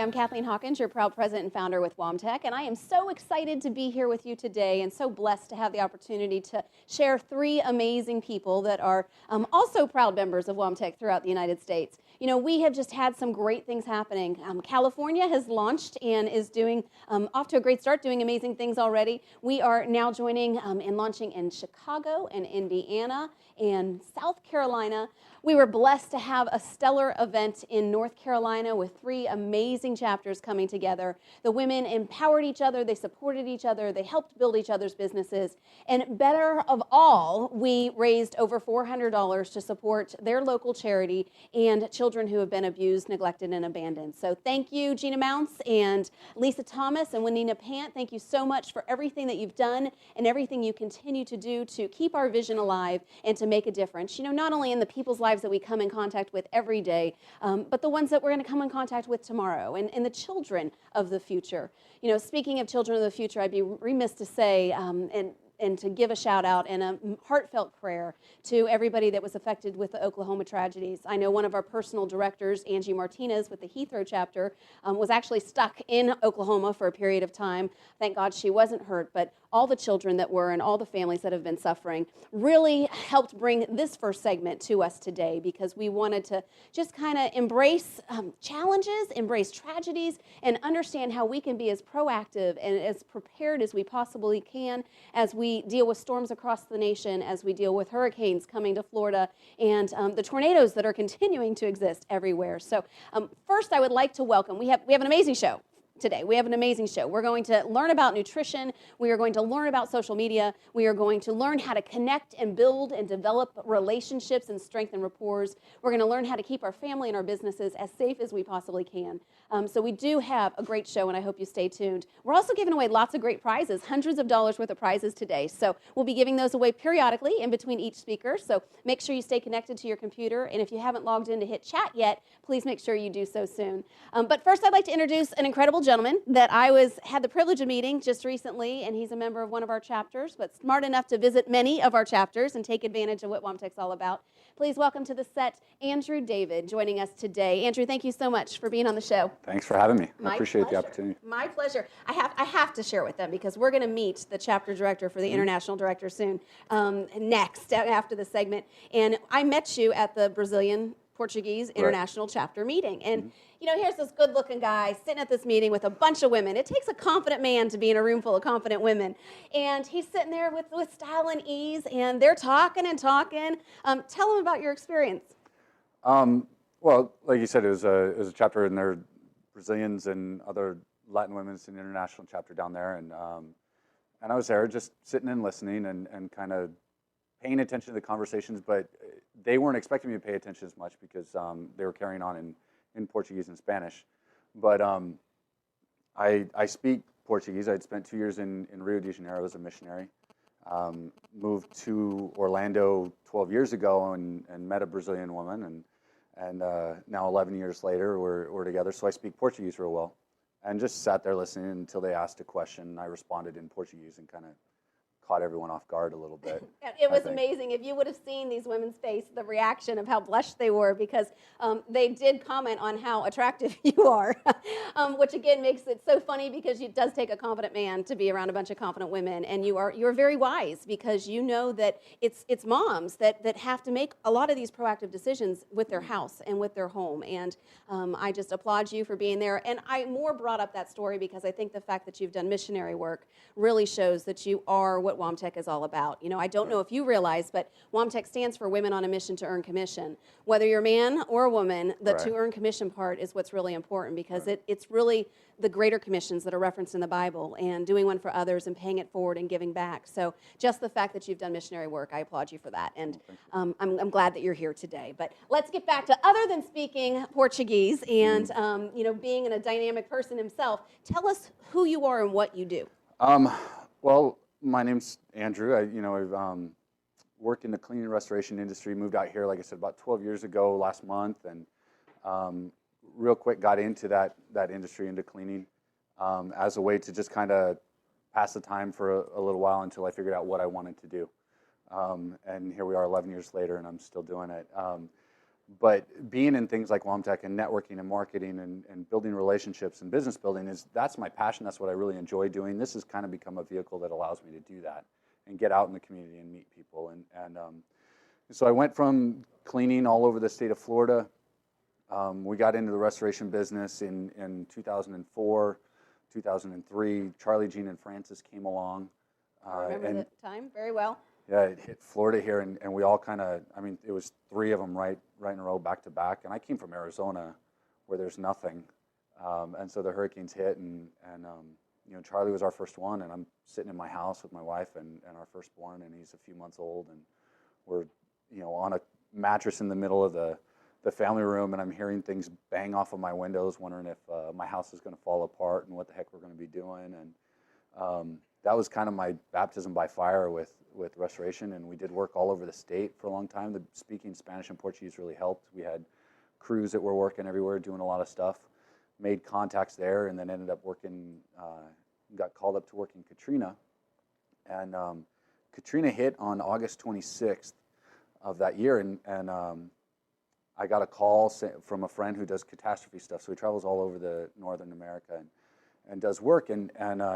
I'm Kathleen Hawkins, your proud president and founder with Woamtec, and I am so excited to be here with you today and so blessed to have the opportunity to share three amazing people that are also proud members of Woamtec throughout the United States. You know, we have just had some great things happening. California has launched and is doing off to a great start, doing amazing things already. We are now joining and launching in Chicago and Indiana and South Carolina. We were blessed to have a stellar event in North Carolina with three amazing chapters coming together. The women empowered each other, they supported each other, they helped build each other's businesses, and better of all, we raised over $400 to support their local charity and children who have been abused, neglected, and abandoned. So thank you, Gina Mounts and Lisa Thomas and Wanina Pant. Thank you so much for everything that you've done and everything you continue to do to keep our vision alive and to make a difference. You know, not only in the people's lives that we come in contact with every day, but the ones that we're going to come in contact with tomorrow and the children of the future. You know, speaking of children of the future, I'd be remiss to say and to give a shout out and a heartfelt prayer to everybody that was affected with the Oklahoma tragedies. I know one of our personal directors, Angie Martinez with the Heathrow chapter, was actually stuck in Oklahoma for a period of time. Thank God she wasn't hurt, but all the children that were and all the families that have been suffering really helped bring this first segment to us today, because we wanted to just kind of embrace challenges, embrace tragedies, and understand how we can be as proactive and as prepared as we possibly can as we deal with storms across the nation, as we deal with hurricanes coming to Florida, and the tornadoes that are continuing to exist everywhere. So first I would like to welcome, we have an amazing show today. We have an amazing show. We're going to learn about nutrition. We are going to learn about social media. We are going to learn how to connect and build and develop relationships and strengthen rapport. We're going to learn how to keep our family and our businesses as safe as we possibly can. So we do have a great show, and I hope you stay tuned. We're also giving away lots of great prizes, hundreds of dollars worth of prizes today. So we'll be giving those away periodically in between each speaker. So make sure you stay connected to your computer. And if you haven't logged in to hit chat yet, please make sure you do so soon. But first, I'd like to introduce an incredible gentleman that I had the privilege of meeting just recently, and he's a member of one of our chapters, but smart enough to visit many of our chapters and take advantage of what Woamtec's all about. Please welcome to the set, Andrew David, joining us today. Andrew, thank you so much for being on the show. Thanks for having me. My I appreciate pleasure. the opportunity. My pleasure. I have to share with them, because we're going to meet the chapter director for the international director soon, next after the segment. And I met you at the Brazilian Portuguese International Chapter meeting. And, you know, here's this good-looking guy sitting at this meeting with a bunch of women. It takes a confident man to be in a room full of confident women. And he's sitting there with style and ease, and they're talking and talking. Tell them about your experience. Well, like you said, it was a chapter, and there are Brazilians and other Latin women. It's an international chapter down there. And I was there just sitting and listening and kind of paying attention to the conversations, but they weren't expecting me to pay attention as much because they were carrying on in Portuguese and Spanish. But I speak Portuguese. I'd spent 2 years in Rio de Janeiro as a missionary. Moved to Orlando 12 years ago and met a Brazilian woman, and now 11 years later we're together. So I speak Portuguese real well, and just sat there listening until they asked a question. I responded in Portuguese and kind of caught everyone off guard a little bit. It was amazing. If you would have seen these women's face, the reaction of how blushed they were, because they did comment on how attractive you are, which again makes it so funny, because it does take a confident man to be around a bunch of confident women, and you're very wise, because you know that it's moms that have to make a lot of these proactive decisions with their house and with their home, and I just applaud you for being there. And I more brought up that story because I think the fact that you've done missionary work really shows that you are what Woamtec is all about. You know, I don't know if you realize, but Woamtec stands for Women on a Mission to Earn Commission. Whether you're a man or a woman, the to earn commission part is what's really important, because it's really the greater commissions that are referenced in the Bible, and doing one for others and paying it forward and giving back. So just the fact that you've done missionary work, I applaud you for that. And I'm glad that you're here today. But let's get back to, other than speaking Portuguese and you know, being a dynamic person himself, tell us who you are and what you do. Well, my name's Andrew. I've worked in the cleaning and restoration industry, moved out here, like I said, about 12 years ago last month, and real quick got into that industry, into cleaning, as a way to just kind of pass the time for a little while until I figured out what I wanted to do. And here we are 11 years later, and I'm still doing it. But being in things like Woamtec and networking and marketing and building relationships and business building that's my passion. That's what I really enjoy doing. This has kind of become a vehicle that allows me to do that and get out in the community and meet people. And so I went from cleaning all over the state of Florida. We got into the restoration business in 2004, 2003. Charlie, Jean, and Francis came along. I remember the time very well. Yeah, it hit Florida here, and we all kind of, I mean, it was three of them right in a row, back to back. And I came from Arizona, where there's nothing. And so the hurricanes hit, and Charlie was our first one, and I'm sitting in my house with my wife and our firstborn, and he's a few months old, and we're, on a mattress in the middle of the family room, and I'm hearing things bang off of my windows, wondering if my house is going to fall apart and what the heck we're going to be doing. And that was kind of my baptism by fire with restoration, and we did work all over the state for a long time. The speaking Spanish and Portuguese really helped. We had crews that were working everywhere, doing a lot of stuff, made contacts there, and then ended up working, got called up to work in Katrina. And Katrina hit on August 26th of that year, and I got a call from a friend who does catastrophe stuff, so he travels all over the Northern America and does work, and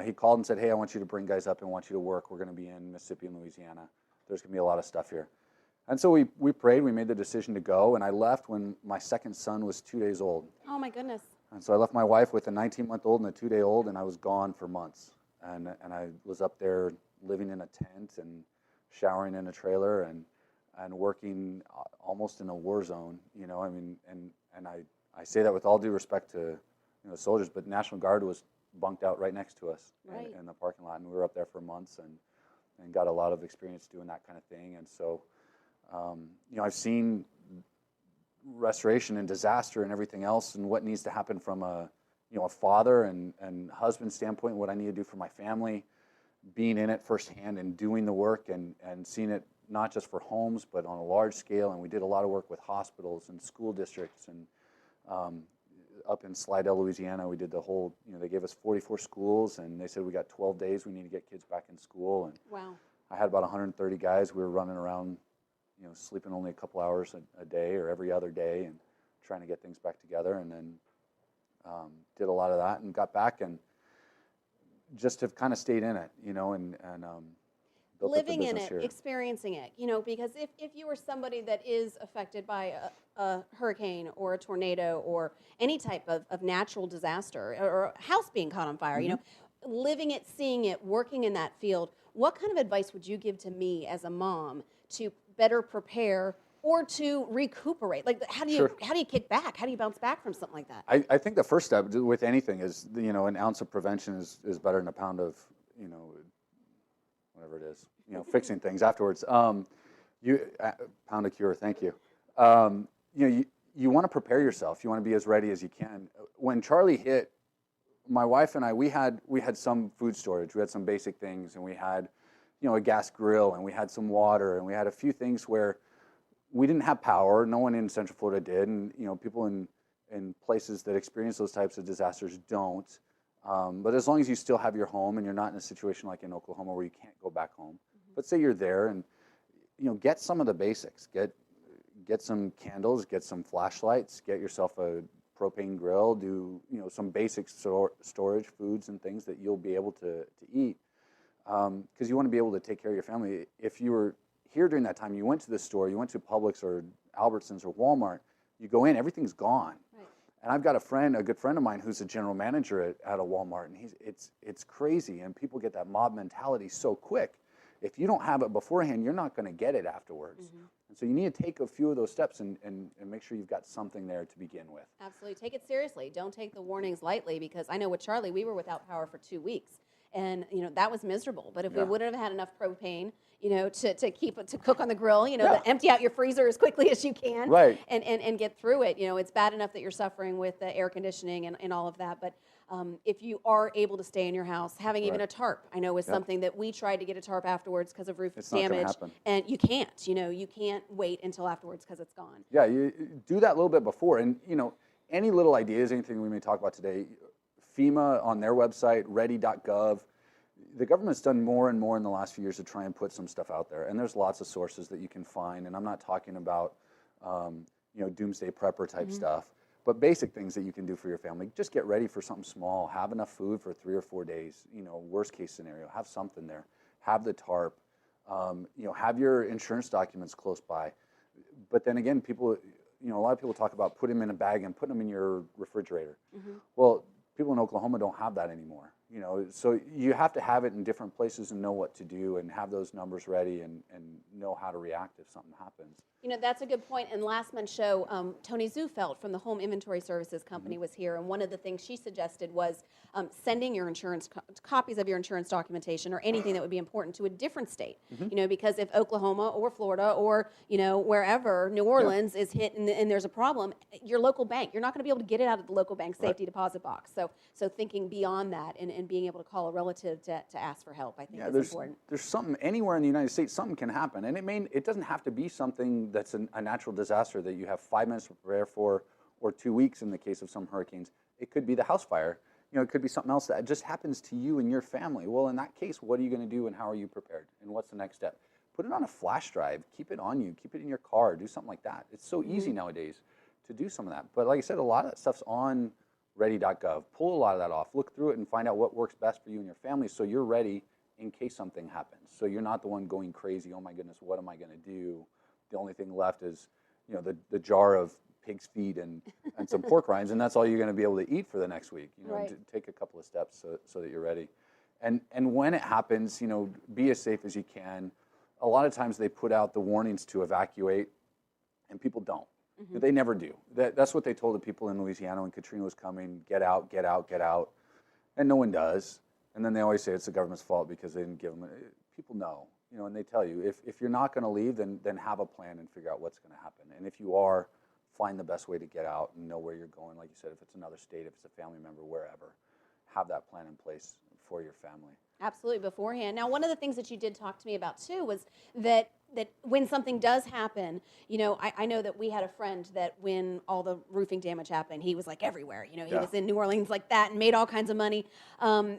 he called and said, hey, I want you to bring guys up and want you to work. We're going to be in Mississippi and Louisiana. There's going to be a lot of stuff here. And so we prayed, we made the decision to go, and I left when my second son was 2 days old. Oh my goodness. And so I left my wife with a 19-month-old and a 2-day-old, and I was gone for months. And I was up there living in a tent and showering in a trailer and working almost in a war zone, I mean, and I say that with all due respect to soldiers, but National Guard was bunked out right next to us in the parking lot, and we were up there for months and got a lot of experience doing that kind of thing. And so, I've seen restoration and disaster and everything else, and what needs to happen from a father and husband standpoint, what I need to do for my family, being in it firsthand and doing the work and seeing it not just for homes, but on a large scale. And we did a lot of work with hospitals and school districts, and up in Slidell, Louisiana, we did the whole, they gave us 44 schools, and they said we got 12 days, we need to get kids back in school. And wow. I had about 130 guys. We were running around, sleeping only a couple hours a day or every other day and trying to get things back together. And then did a lot of that and got back and just have kind of stayed in it, and built living up the in business it, here. experiencing it, because if you were somebody that is affected by a hurricane or a tornado or any type of natural disaster or a house being caught on fire, living it, seeing it, working in that field, what kind of advice would you give to me as a mom to better prepare or to recuperate? Like, how do you kick back? How do you bounce back from something like that? I think the first step with anything is, an ounce of prevention is better than a pound of, whatever it is, fixing things afterwards. Pound of cure, thank you. You want to prepare yourself. You want to be as ready as you can. When Charlie hit, my wife and I, we had some food storage. We had some basic things, and we had, a gas grill, and we had some water, and we had a few things where we didn't have power. No one in Central Florida did, and people in places that experience those types of disasters don't. But as long as you still have your home and you're not in a situation like in Oklahoma where you can't go back home, but say you're there and get some of the basics. Get some candles, get some flashlights, get yourself a propane grill, do some basic storage foods and things that you'll be able to eat, because you want to be able to take care of your family. If you were here during that time, you went to the store, you went to Publix or Albertsons or Walmart, you go in, everything's gone. Right. And I've got a good friend of mine who's a general manager at a Walmart, and it's crazy, and people get that mob mentality so quick. If you don't have it beforehand, you're not going to get it afterwards. And so you need to take a few of those steps and make sure you've got something there to begin with. Absolutely. Take it seriously. Don't take the warnings lightly, because I know with Charlie, we were without power for 2 weeks. And, that was miserable. But if we wouldn't have had enough propane, to cook on the grill, to empty out your freezer as quickly as you can, right, and get through it. It's bad enough that you're suffering with the air conditioning and all of that. But if you are able to stay in your house, having even a tarp, I know is something that we tried to get a tarp afterwards because of roof damage. And you can't, you can't wait until afterwards because it's gone. Yeah, you do that a little bit before. And, any little ideas, anything we may talk about today, FEMA on their website, ready.gov, the government's done more and more in the last few years to try and put some stuff out there. And there's lots of sources that you can find. And I'm not talking about, doomsday prepper type stuff. But basic things that you can do for your family. Just get ready for something small. Have enough food for 3 or 4 days. Worst case scenario, have something there. Have the tarp. Have your insurance documents close by. But then again, people, a lot of people talk about put them in a bag and put them in your refrigerator. Well, people in Oklahoma don't have that anymore. So you have to have it in different places and know what to do and have those numbers ready and know how to react if something happens. That's a good point. And last month's show, Tony Zufeld from the Home Inventory Services Company was here, and one of the things she suggested was sending your copies of your insurance documentation or anything that would be important to a different state. Because if Oklahoma or Florida or wherever, New Orleans is hit and there's a problem, your local bank, you're not going to be able to get it out of the local bank safety deposit box. So thinking beyond that and being able to call a relative to ask for help, I think is important. There's something anywhere in the United States, something can happen, and it doesn't have to be something that's a natural disaster that you have 5 minutes to prepare for, or 2 weeks in the case of some hurricanes. It could be the house fire. It could be something else that just happens to you and your family. Well, in that case, what are you going to do and how are you prepared? And what's the next step? Put it on a flash drive. Keep it on you. Keep it in your car. Do something like that. It's so easy nowadays to do some of that. But like I said, a lot of that stuff's on ready.gov. Pull a lot of that off. Look through it and find out what works best for you and your family so you're ready in case something happens. So you're not the one going crazy, oh my goodness, what am I going to do? The only thing left is, the jar of pig's feet and some pork rinds, and that's all you're going to be able to eat for the next week. Take a couple of steps so that you're ready. And when it happens, be as safe as you can. A lot of times they put out the warnings to evacuate, and people don't. They never do. That's what they told the people in Louisiana when Katrina was coming, get out, get out, get out. And no one does. And then they always say it's the government's fault because they didn't give them. People know. And they tell you, if you're not going to leave, then have a plan and figure out what's going to happen. And if you are, find the best way to get out and know where you're going. Like you said, if it's another state, if it's a family member, wherever, have that plan in place for your family. Absolutely, beforehand. Now, one of the things that you did talk to me about, too, was that when something does happen, I know that we had a friend that when all the roofing damage happened, he was like everywhere. He was in New Orleans like that and made all kinds of money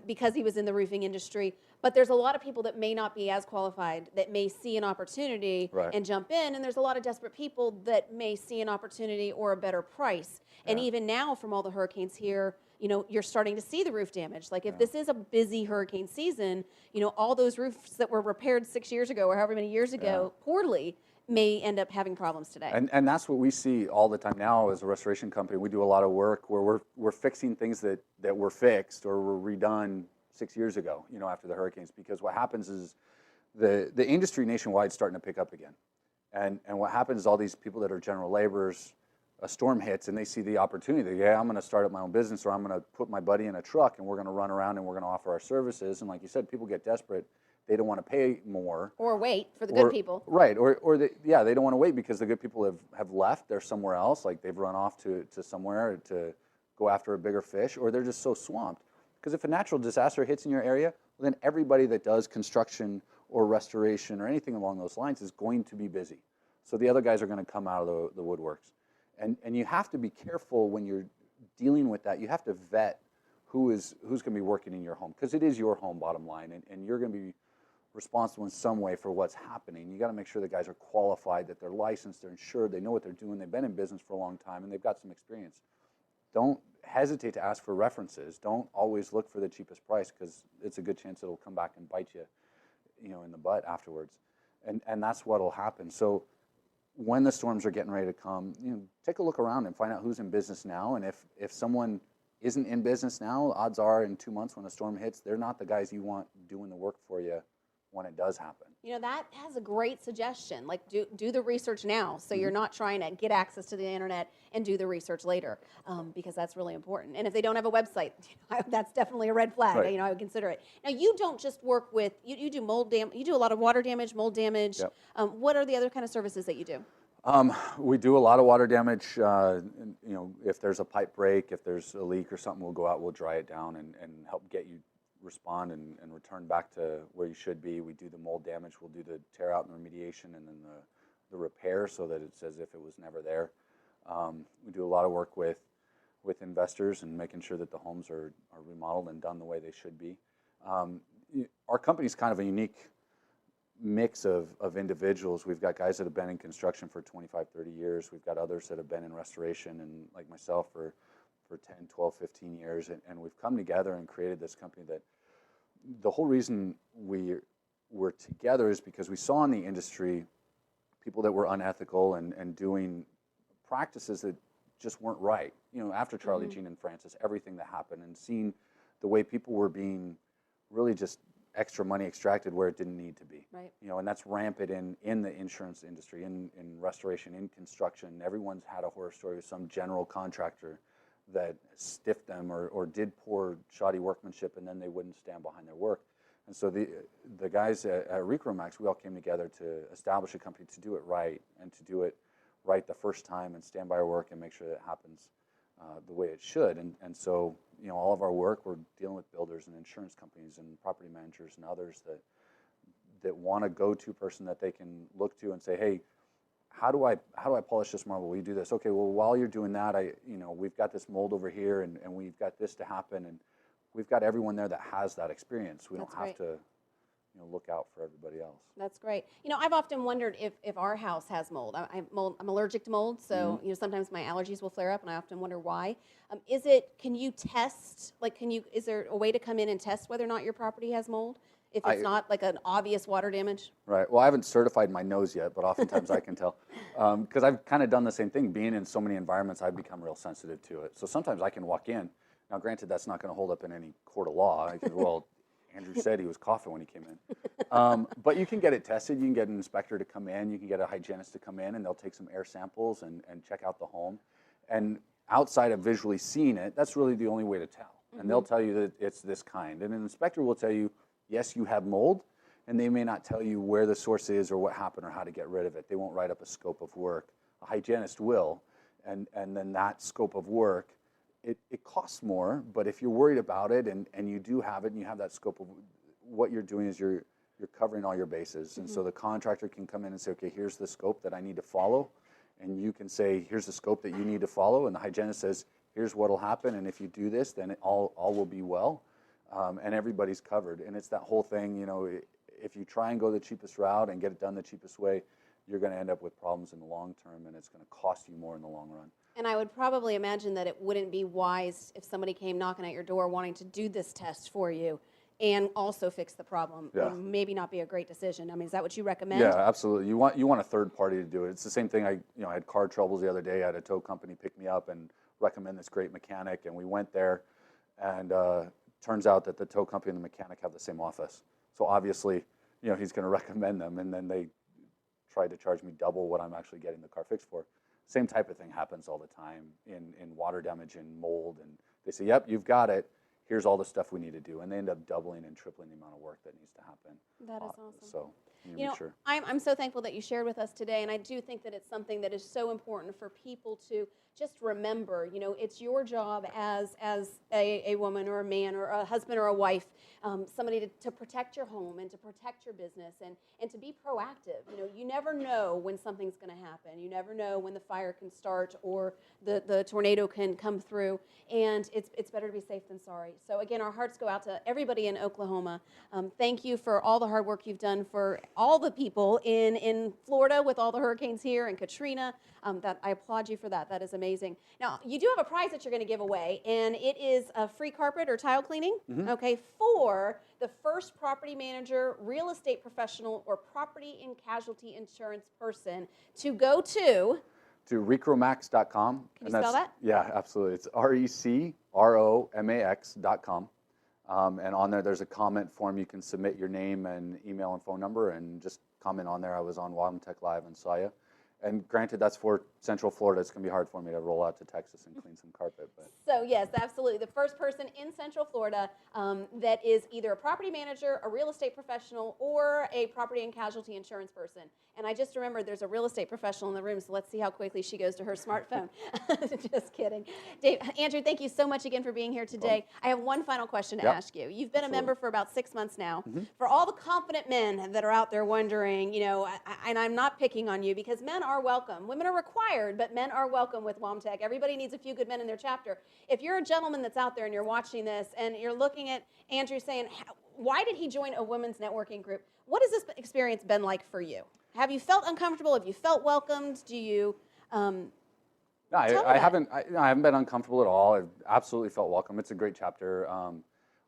because he was in the roofing industry. But there's a lot of people that may not be as qualified that may see an opportunity and jump in. And there's a lot of desperate people that may see an opportunity or a better price. And even now, from all the hurricanes here, you're starting to see the roof damage. Like if this is a busy hurricane season, all those roofs that were repaired 6 years ago or however many years ago poorly may end up having problems today. And that's what we see all the time now as a restoration company. We do a lot of work where we're fixing things that were fixed or were redone 6 years ago, after the hurricanes, because what happens is the industry nationwide is starting to pick up again. And what happens is all these people that are general laborers, a storm hits and they see the opportunity. I'm going to start up my own business, or I'm going to put my buddy in a truck and we're going to run around and we're going to offer our services. And like you said, people get desperate. They don't want to pay more. Or wait for the good people. Right. Or they don't want to wait because the good people have left. They're somewhere else. Like they've run off to somewhere to go after a bigger fish, or they're just so swamped. Because if a natural disaster hits in your area, well, then everybody that does construction or restoration or anything along those lines is going to be busy. So the other guys are going to come out of the woodworks. And you have to be careful when you're dealing with that. You have to vet who's going to be working in your home, because it is your home, bottom line, and you're going to be responsible in some way for what's happening. You got to make sure the guys are qualified, that they're licensed, they're insured, they know what they're doing, they've been in business for a long time, and they've got some experience. Don't hesitate to ask for references. Don't always look for the cheapest price, because it's a good chance it'll come back and bite you, in the butt afterwards. And that's what'll happen. So when the storms are getting ready to come, take a look around and find out who's in business now. And if someone isn't in business now, odds are in 2 months when a storm hits, they're not the guys you want doing the work for you when it does happen. That has a great suggestion. Like do the research now, so you're not trying to get access to the internet and do the research later, because that's really important. And if they don't have a website, that's definitely a red flag. Right. I would consider it. Now, you don't just work with you do mold damage. You do a lot of water damage, mold damage. Yep. What are the other kind of services that you do? We do a lot of water damage. If there's a pipe break, if there's a leak or something, we'll go out, we'll dry it down and help get you respond and return back to where you should be. We do the mold damage. We'll do the tear out and remediation, and then the repair so that it's as if it was never there. We do a lot of work with investors and making sure that the homes are remodeled and done the way they should be. Our company's kind of a unique mix of individuals. We've got guys that have been in construction for 25, 30 years. We've got others that have been in restoration, and like myself for 10, 12, 15 years. And we've come together and created this company that the whole reason we're together is because we saw in the industry people that were unethical and doing practices that just weren't right. You know, after Charlie, Jean, and Francis, everything that happened, and seeing the way people were being really just extra money extracted where it didn't need to be. Right. You know, and that's rampant in the insurance industry, in restoration, in construction. Everyone's had a horror story of some general contractor that stiffed them or did poor, shoddy workmanship, and then they wouldn't stand behind their work. And so the guys at Woamtec, we all came together to establish a company to do it right, and to do it right the first time, and stand by our work and make sure that it happens the way it should. And so, you know, all of our work, we're dealing with builders and insurance companies and property managers and others that want a go-to person that they can look to and say, hey, how do I polish this marble? Will you do this? Okay, well, while you're doing that, we've got this mold over here, and we've got this to happen, and we've got everyone there that has that experience. We don't have to, look out for everybody else. That's great. You know, I've often wondered if our house has mold. I'm allergic to mold, so sometimes my allergies will flare up, and I often wonder why. Can you test? Is there a way to come in and test whether or not your property has mold? If it's not like an obvious water damage? Right. Well, I haven't certified my nose yet, but oftentimes I can tell. Because I've kind of done the same thing. Being in so many environments, I've become real sensitive to it. So sometimes I can walk in. Now, granted, that's not going to hold up in any court of law. Because, well, Andrew said he was coughing when he came in. But you can get it tested. You can get an inspector to come in. You can get a hygienist to come in, and they'll take some air samples and check out the home. And outside of visually seeing it, that's really the only way to tell. And they'll tell you that it's this kind. And an inspector will tell you, yes, you have mold, and they may not tell you where the source is or what happened or how to get rid of it. They won't write up a scope of work. A hygienist will, and then that scope of work, it costs more, but if you're worried about it and you do have it and you have that scope of what you're doing is you're covering all your bases. And so the contractor can come in and say, okay, here's the scope that I need to follow, and you can say, here's the scope that you need to follow, and the hygienist says, here's what'll happen, and if you do this, then all will be well. And everybody's covered. And it's that whole thing, if you try and go the cheapest route and get it done the cheapest way, you're going to end up with problems in the long term, and it's going to cost you more in the long run. And I would probably imagine that it wouldn't be wise if somebody came knocking at your door wanting to do this test for you and also fix the problem. Yeah. It would maybe not be a great decision. I mean, is that what you recommend? Yeah, absolutely. You want a third party to do it. It's the same thing. I had car troubles the other day. I had a tow company pick me up and recommend this great mechanic, and we went there, and turns out that the tow company and the mechanic have the same office. So obviously, he's going to recommend them, and then they tried to charge me double what I'm actually getting the car fixed for. Same type of thing happens all the time in water damage and mold, and they say, yep, you've got it. Here's all the stuff we need to do, and they end up doubling and tripling the amount of work that needs to happen. That is awesome. So make sure. I'm so thankful that you shared with us today, and I do think that it's something that is so important for people to just remember. It's your job as a woman or a man or a husband or a wife, somebody to protect your home and to protect your business and to be proactive. You never know when something's going to happen. You never know when the fire can start or the tornado can come through, and it's better to be safe than sorry. So again, our hearts go out to everybody in Oklahoma. Thank you for all the hard work you've done for all the people in Florida with all the hurricanes here and Katrina. That I applaud you for that. That is amazing. Now, you do have a prize that you're going to give away, and it is a free carpet or tile cleaning, okay, for the first property manager, real estate professional, or property and casualty insurance person to go to recromax.com. Can you spell that? Yeah, absolutely. It's recromax.com. And on there's a comment form. You can submit your name and email and phone number and just comment on there. I was on Woamtec Live and saw you. And granted, that's for Central Florida. It's going to be hard for me to roll out to Texas and clean some carpet. But. So, yes, absolutely. The first person in Central Florida that is either a property manager, a real estate professional, or a property and casualty insurance person. And I just remembered there's a real estate professional in the room, so let's see how quickly she goes to her smartphone. Just kidding. Andrew, thank you so much again for being here today. I have one final question to ask you. You've been a member for about 6 months now. For all the confident men that are out there wondering, and I'm not picking on you because men are welcome. Women are required, but men are welcome with Woamtec. Everybody needs a few good men in their chapter. If you're a gentleman that's out there and you're watching this and you're looking at Andrew saying, why did he join a women's networking group? What has this experience been like for you? Have you felt uncomfortable? Have you felt welcomed? Do you No, I haven't been uncomfortable at all. I've absolutely felt welcome. It's a great chapter.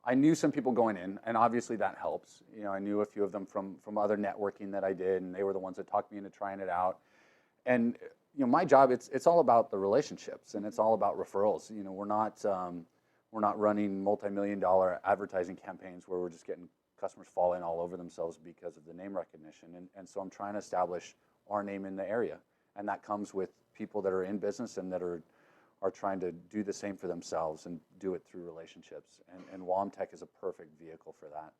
I knew some people going in, and obviously that helps. You know, I knew a few of them from other networking that I did, and they were the ones that talked me into trying it out. And you know, my job, it's all about the relationships, and it's all about referrals. You know, we're not running multi-million-dollar advertising campaigns where we're just getting customers falling all over themselves because of the name recognition. And so I'm trying to establish our name in the area, and that comes with people that are in business and that are trying to do the same for themselves and do it through relationships. And Woamtec is a perfect vehicle for that.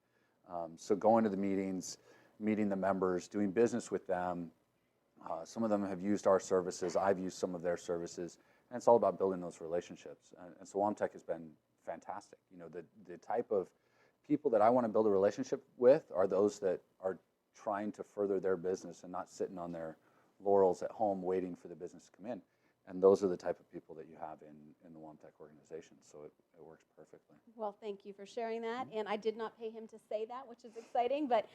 So going to the meetings, meeting the members, doing business with them. Some of them have used our services. I've used some of their services. And it's all about building those relationships. And so Woamtec has been fantastic. You know, the type of people that I want to build a relationship with are those that are trying to further their business and not sitting on their laurels at home waiting for the business to come in. And those are the type of people that you have in the Woamtec organization, so it works perfectly. Well, thank you for sharing that, and I did not pay him to say that, which is exciting, but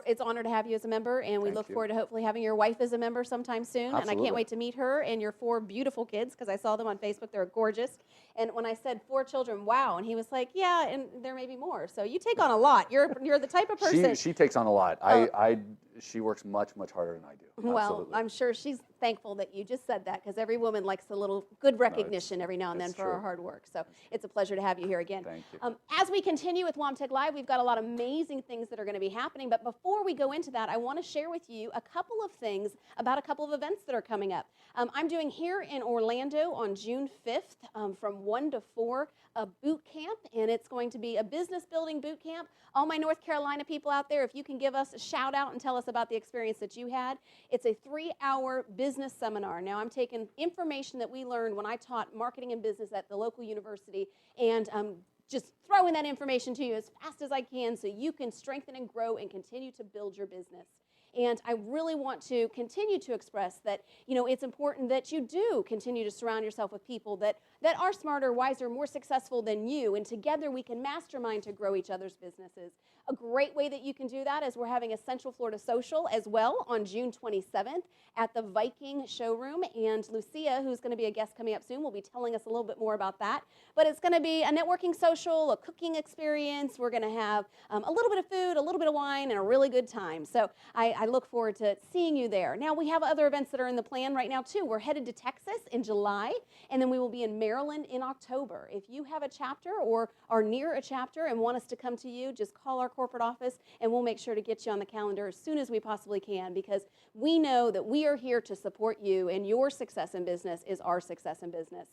it's an honor to have you as a member, and we look forward to hopefully having your wife as a member sometime soon. Absolutely. And I can't wait to meet her and your 4 beautiful kids, because I saw them on Facebook. They're gorgeous. And when I said 4 children, wow, and he was like, yeah, and there may be more. So you take on a lot. You're the type of person. She takes on a lot. She works much harder than I do. Well, Absolutely. I'm sure she's thankful that you just said that, because every woman likes a little good recognition every now and then for our hard work. So it's a pleasure to have you here again. Thank you. As we continue with Woamtec Live, we've got a lot of amazing things that are going to be happening. But before we go into that, I want to share with you a couple of things about a couple of events that are coming up. I'm doing here in Orlando on June 5th from 1 to 4 a boot camp, and it's going to be a business building boot camp. All my North Carolina people out there, if you can give us a shout out and tell us about the experience that you had. It's a 3-hour business seminar. Now, I'm taking information that we learned when I taught marketing and business at the local university, and just throwing that information to you as fast as I can so you can strengthen and grow and continue to build your business. And I really want to continue to express that, you know, it's important that you do continue to surround yourself with people that are smarter, wiser, more successful than you, and together we can mastermind to grow each other's businesses. A great way that you can do that is we're having a Central Florida Social as well on June 27th at the Viking Showroom, and Lucia, who's going to be a guest coming up soon, will be telling us a little bit more about that. But it's going to be a networking social, a cooking experience. We're going to have a little bit of food, a little bit of wine, and a really good time. So I look forward to seeing you there. Now, we have other events that are in the plan right now, too. We're headed to Texas in July, and then we will be in Maryland in October. If you have a chapter or are near a chapter and want us to come to you, just call our corporate office, and we'll make sure to get you on the calendar as soon as we possibly can, because we know that we are here to support you, and your success in business is our success in business.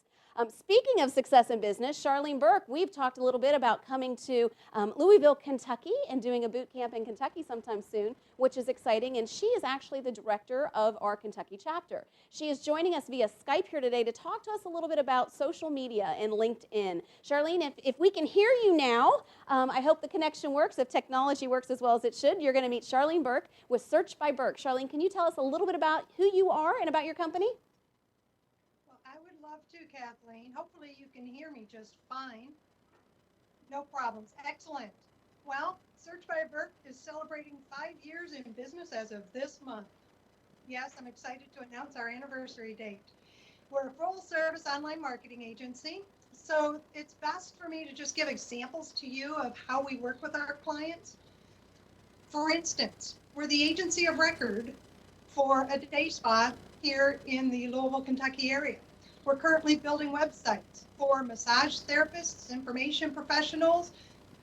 Speaking of success in business, Charlene Burke, we've talked a little bit about coming to Louisville, Kentucky, and doing a boot camp in Kentucky sometime soon, which is exciting, and she is actually the director of our Kentucky chapter. She is joining us via Skype here today to talk to us a little bit about social media and LinkedIn. Charlene, if we can hear you now, I hope the connection works. If technology works as well as it should, you're going to meet Charlene Burke with Search by Burke. Charlene, can you tell us a little bit about who you are and about your company? Love to, Kathleen. Hopefully you can hear me just fine. No problems. Excellent. Well, Search by Burke is celebrating 5 years in business as of this month. Yes, I'm excited to announce our anniversary date. We're a full-service online marketing agency, so it's best for me to just give examples to you of how we work with our clients. For instance, we're the agency of record for a day spa here in the Louisville, Kentucky area. We're currently building websites for massage therapists, information professionals,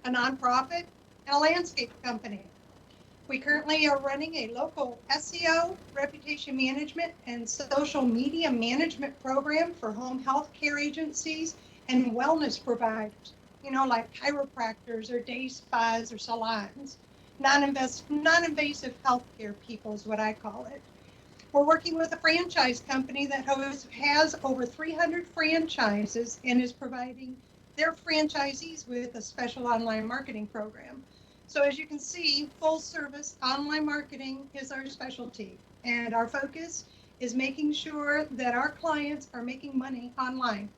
a nonprofit, and a landscape company. We currently are running a local SEO, reputation management, and social media management program for home health care agencies and wellness providers, you know, like chiropractors or day spas or salons. Non-invasive healthcare people is what I call it. We're working with a franchise company that has over 300 franchises and is providing their franchisees with a special online marketing program. So as you can see, full service online marketing is our specialty, and our focus is making sure that our clients are making money online.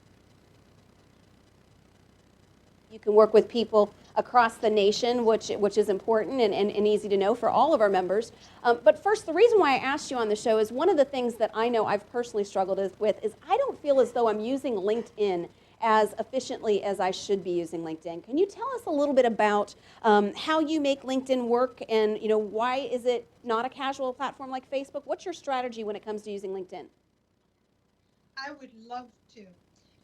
You can work with people across the nation, which is important and easy to know for all of our members. But first, the reason why I asked you on the show is one of the things that I know I've personally struggled with is I don't feel as though I'm using LinkedIn as efficiently as I should be using LinkedIn. Can you tell us a little bit about how you make LinkedIn work, and why is it not a casual platform like Facebook? What's your strategy when it comes to using LinkedIn? I would love to.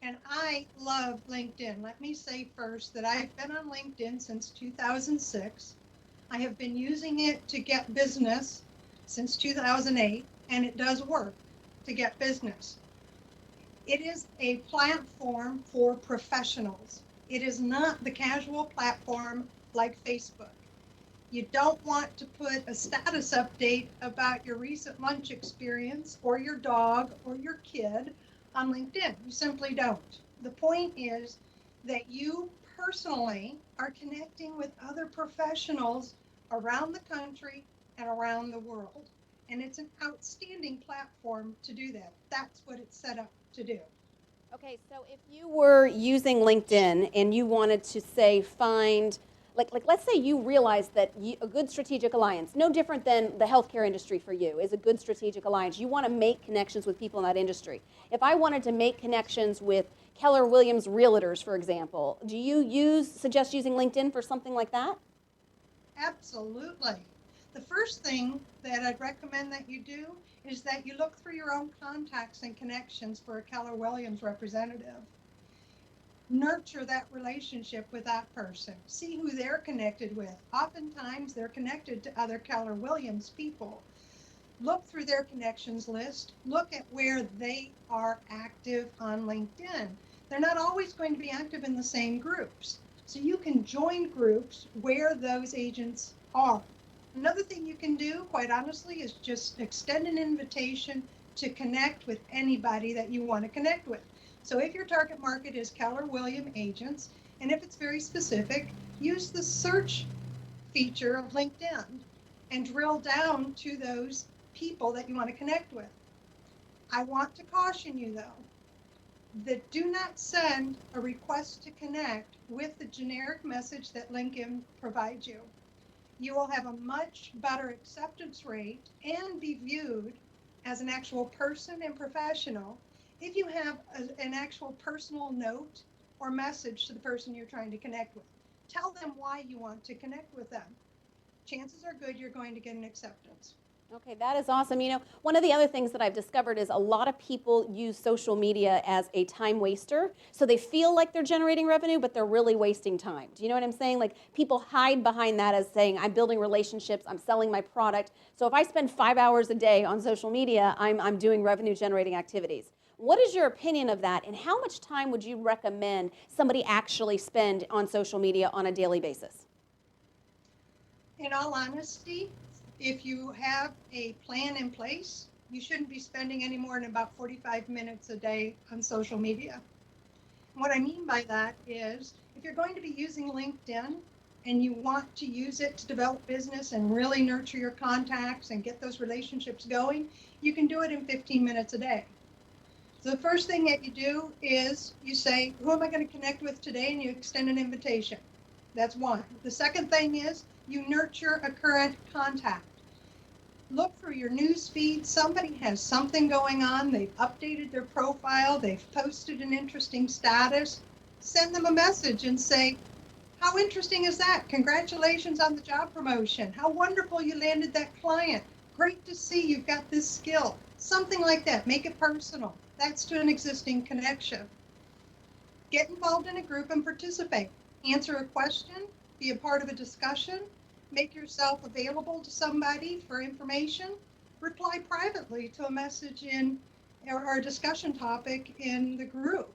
And I love LinkedIn. Let me say first that I've been on LinkedIn since 2006. I have been using it to get business since 2008, and it does work to get business. It is a platform for professionals. It is not the casual platform like Facebook. You don't want to put a status update about your recent lunch experience or your dog or your kid on LinkedIn. You simply don't. The point is that you personally are connecting with other professionals around the country and around the world. And it's an outstanding platform to do that. That's what it's set up to do. Okay, so if you were using LinkedIn and you wanted to say find, like let's say you realized that a good strategic alliance, no different than the healthcare industry for you, is a good strategic alliance. You want to make connections with people in that industry. If I wanted to make connections with Keller Williams realtors, for example, do you suggest using LinkedIn for something like that? Absolutely. The first thing that I'd recommend that you do is that you look through your own contacts and connections for a Keller Williams representative. Nurture that relationship with that person. See who they're connected with. Oftentimes they're connected to other Keller Williams people. Look through their connections list. Look at where they are active on LinkedIn. They're not always going to be active in the same groups. So you can join groups where those agents are. Another thing you can do, quite honestly, is just extend an invitation to connect with anybody that you want to connect with. So if your target market is Keller Williams agents, and if it's very specific, use the search feature of LinkedIn and drill down to those people that you want to connect with. I want to caution you, though, that do not send a request to connect with the generic message that LinkedIn provides you. You will have a much better acceptance rate and be viewed as an actual person and professional if you have an actual personal note or message to the person you're trying to connect with. Tell them why you want to connect with them. Chances are good you're going to get an acceptance. Okay, that is awesome. One of the other things that I've discovered is a lot of people use social media as a time waster. So they feel like they're generating revenue, but they're really wasting time. Do you know what I'm saying? Like, people hide behind that as saying, I'm building relationships, I'm selling my product. So if I spend 5 hours a day on social media, I'm doing revenue generating activities. What is your opinion of that, and how much time would you recommend somebody actually spend on social media on a daily basis? In all honesty, if you have a plan in place, you shouldn't be spending any more than about 45 minutes a day on social media. What I mean by that is, if you're going to be using LinkedIn and you want to use it to develop business and really nurture your contacts and get those relationships going, you can do it in 15 minutes a day. So the first thing that you do is you say, who am I going to connect with today? And you extend an invitation. That's one. The second thing is you nurture a current contact. Look through your news feed. Somebody has something going on. They've updated their profile. They've posted an interesting status. Send them a message and say, how interesting is that? Congratulations on the job promotion. How wonderful you landed that client. Great to see you've got this skill. Something like that. Make it personal. That's to an existing connection. Get involved in a group and participate. Answer a question. Be a part of a discussion. Make yourself available to somebody for information. Reply privately to a message or a discussion topic in the group.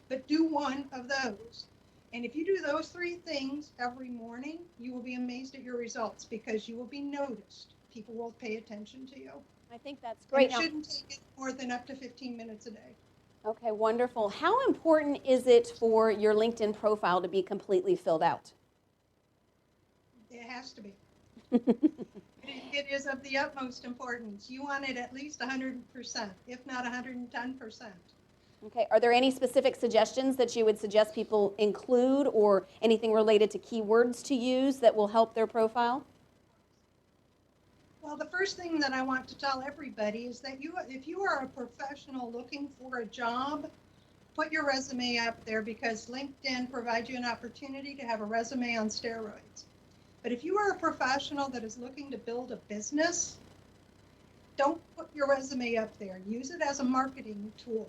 But do one of those. And if you do those three things every morning, you will be amazed at your results because you will be noticed. People will pay attention to you. I think that's great. And it shouldn't take more than up to 15 minutes a day. Okay, wonderful. How important is it for your LinkedIn profile to be completely filled out? It has to be. It is of the utmost importance. You want it at least 100%, if not 110%. Okay, are there any specific suggestions that you would suggest people include or anything related to keywords to use that will help their profile? Well, the first thing that I want to tell everybody is that if you are a professional looking for a job, put your resume up there because LinkedIn provides you an opportunity to have a resume on steroids. But if you are a professional that is looking to build a business, don't put your resume up there. Use it as a marketing tool.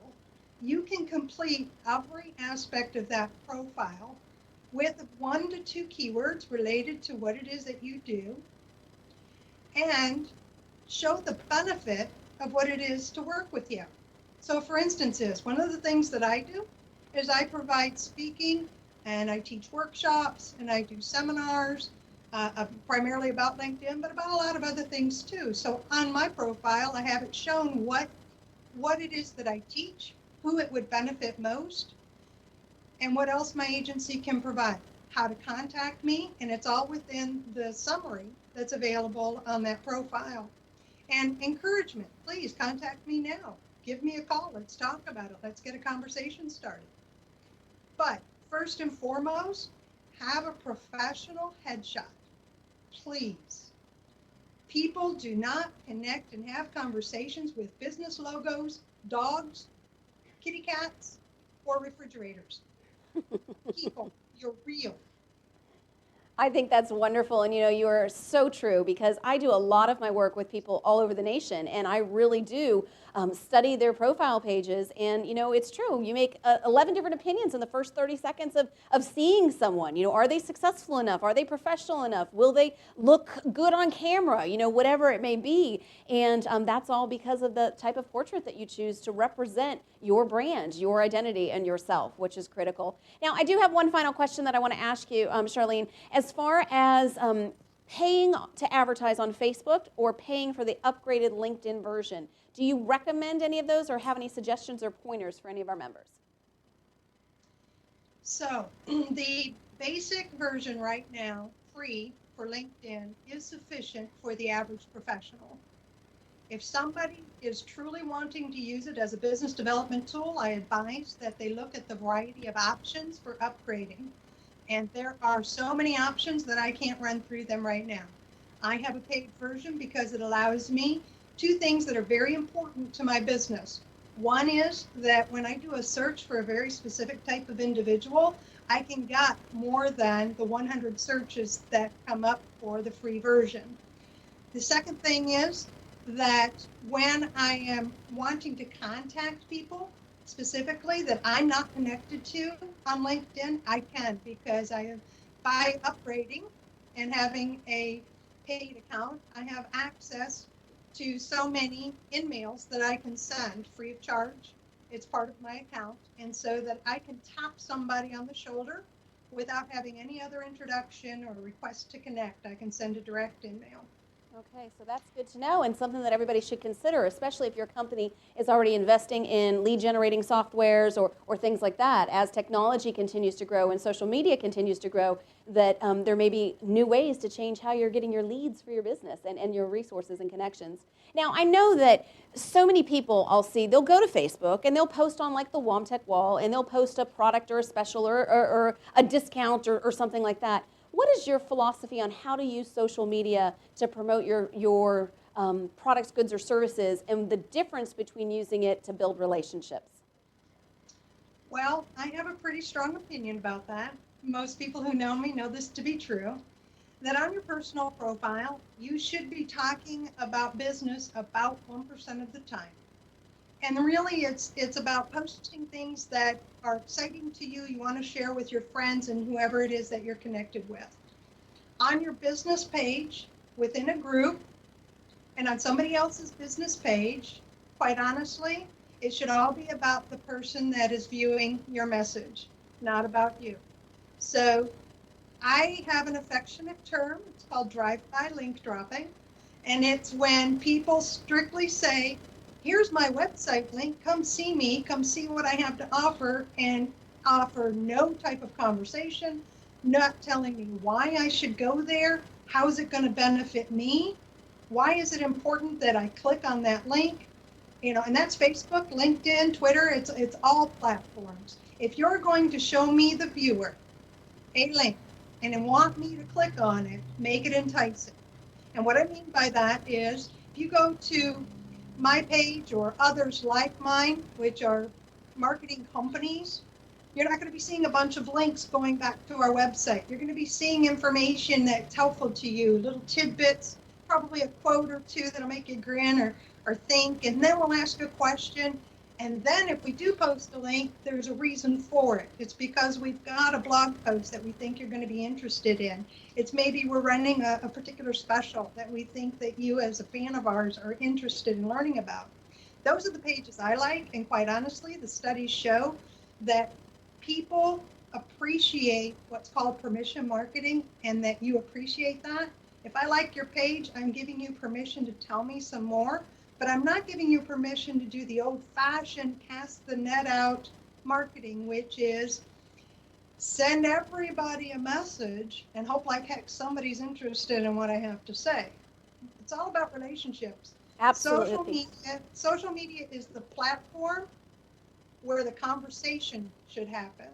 You can complete every aspect of that profile with 1 to 2 keywords related to what it is that you do and show the benefit of what it is to work with you. So for instance, one of the things that I do is I provide speaking and I teach workshops and I do seminars, primarily about LinkedIn, but about a lot of other things too. So on my profile, I have it shown what it is that I teach, who it would benefit most, and what else my agency can provide, how to contact me, and it's all within the summary that's available on that profile. And encouragement, please contact me now. Give me a call. Let's talk about it. Let's get a conversation started. But first and foremost, have a professional headshot, please. People do not connect and have conversations with business logos, dogs, kitty cats, or refrigerators. People, you're real. I think that's wonderful. And you are so true because I do a lot of my work with people all over the nation and I really do study their profile pages. And, it's true. You make 11 different opinions in the first 30 seconds of seeing someone. Are they successful enough? Are they professional enough? Will they look good on camera? Whatever it may be. And that's all because of the type of portrait that you choose to represent your brand, your identity, and yourself, which is critical. Now, I do have one final question that I want to ask you, Charlene. As far as paying to advertise on Facebook or paying for the upgraded LinkedIn version, do you recommend any of those or have any suggestions or pointers for any of our members? So the basic version right now, free for LinkedIn, is sufficient for the average professional. If somebody is truly wanting to use it as a business development tool, I advise that they look at the variety of options for upgrading. And there are so many options that I can't run through them right now. I have a paid version because it allows me 2 things that are very important to my business. One is that when I do a search for a very specific type of individual, I can get more than the 100 searches that come up for the free version. The second thing is that when I am wanting to contact people, specifically that I'm not connected to on LinkedIn, I can because by upgrading and having a paid account, I have access to so many in-mails that I can send free of charge. It's part of my account, and so that I can tap somebody on the shoulder without having any other introduction or request to connect. I can send a direct in-mail. Okay, so that's good to know and something that everybody should consider, especially if your company is already investing in lead generating softwares or things like that. As technology continues to grow and social media continues to grow, that there may be new ways to change how you're getting your leads for your business and your resources and connections. Now, I know that so many people I'll see, they'll go to Facebook and they'll post on like the Woamtec wall and they'll post a product or a special or a discount or something like that. What is your philosophy on how to use social media to promote your products, goods, or services, and the difference between using it to build relationships? Well, I have a pretty strong opinion about that. Most people who know me know this to be true, that on your personal profile, you should be talking about business about 1% of the time. And really, it's about posting things that are exciting to you, you want to share with your friends and whoever it is that you're connected with. On your business page, within a group, and on somebody else's business page, quite honestly, it should all be about the person that is viewing your message, not about you. So I have an affectionate term, it's called drive-by link dropping, and it's when people strictly say, here's my website link, come see me, come see what I have to offer, and offer no type of conversation, not telling me why I should go there, how is it going to benefit me, Why is it important that I click on that link? And that's Facebook, LinkedIn, Twitter, it's all platforms. If you're going to show me, the viewer, a link and then want me to click on it, make it enticing. And what I mean by that is if you go to my page or others like mine, which are marketing companies, you're not going to be seeing a bunch of links going back to our website. You're going to be seeing information that's helpful to you, little tidbits, probably a quote or two that'll make you grin or think, and then we'll ask a question. And then if we do post a link, there's a reason for it. It's because we've got a blog post that we think you're going to be interested in. It's maybe we're running a particular special that we think that you as a fan of ours are interested in learning about. Those are the pages I like, and quite honestly, the studies show that people appreciate what's called permission marketing, and that you appreciate that. If I like your page, I'm giving you permission to tell me some more, but I'm not giving you permission to do the old-fashioned cast the net out marketing, which is send everybody a message and hope like heck somebody's interested in what I have to say. It's all about relationships. Absolutely. Social media is the platform where the conversation should happen.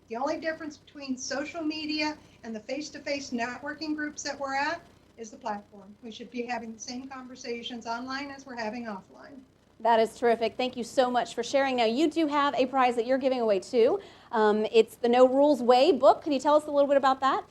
The only difference between social media and the face-to-face networking groups that we're at is the platform. We should be having the same conversations online as we're having offline. That is terrific. Thank you so much for sharing. Now, you do have a prize that you're giving away too. It's the No Rules Way book. Can you tell us a little bit about that?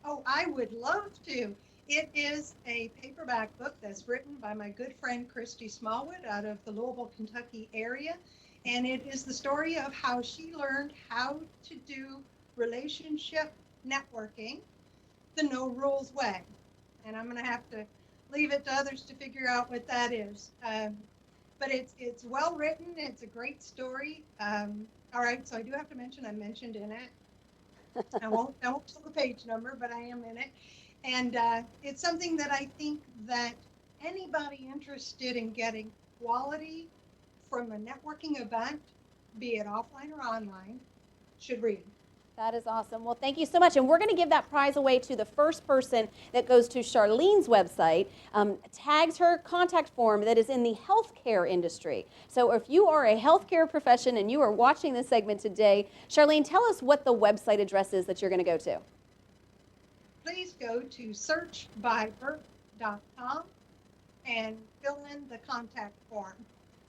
Oh, I would love to. It is a paperback book that's written by my good friend Christy Smallwood out of the Louisville, Kentucky area. And it is the story of how she learned how to do relationship networking the no rules way. And I'm going to have to leave it to others to figure out what that is. But it's well written. It's a great story. All right, so I do have to mention I'm mentioned in it. I won't tell the page number, but I am in it. And it's something that I think that anybody interested in getting quality from a networking event, be it offline or online, should read. That is awesome. Well, thank you so much. And we're going to give that prize away to the first person that goes to Charlene's website, tags her contact form that is in the healthcare industry. So if you are a healthcare profession and you are watching this segment today, Charlene, tell us what the website address is that you're going to go to. Please go to searchbyburke.com and fill in the contact form.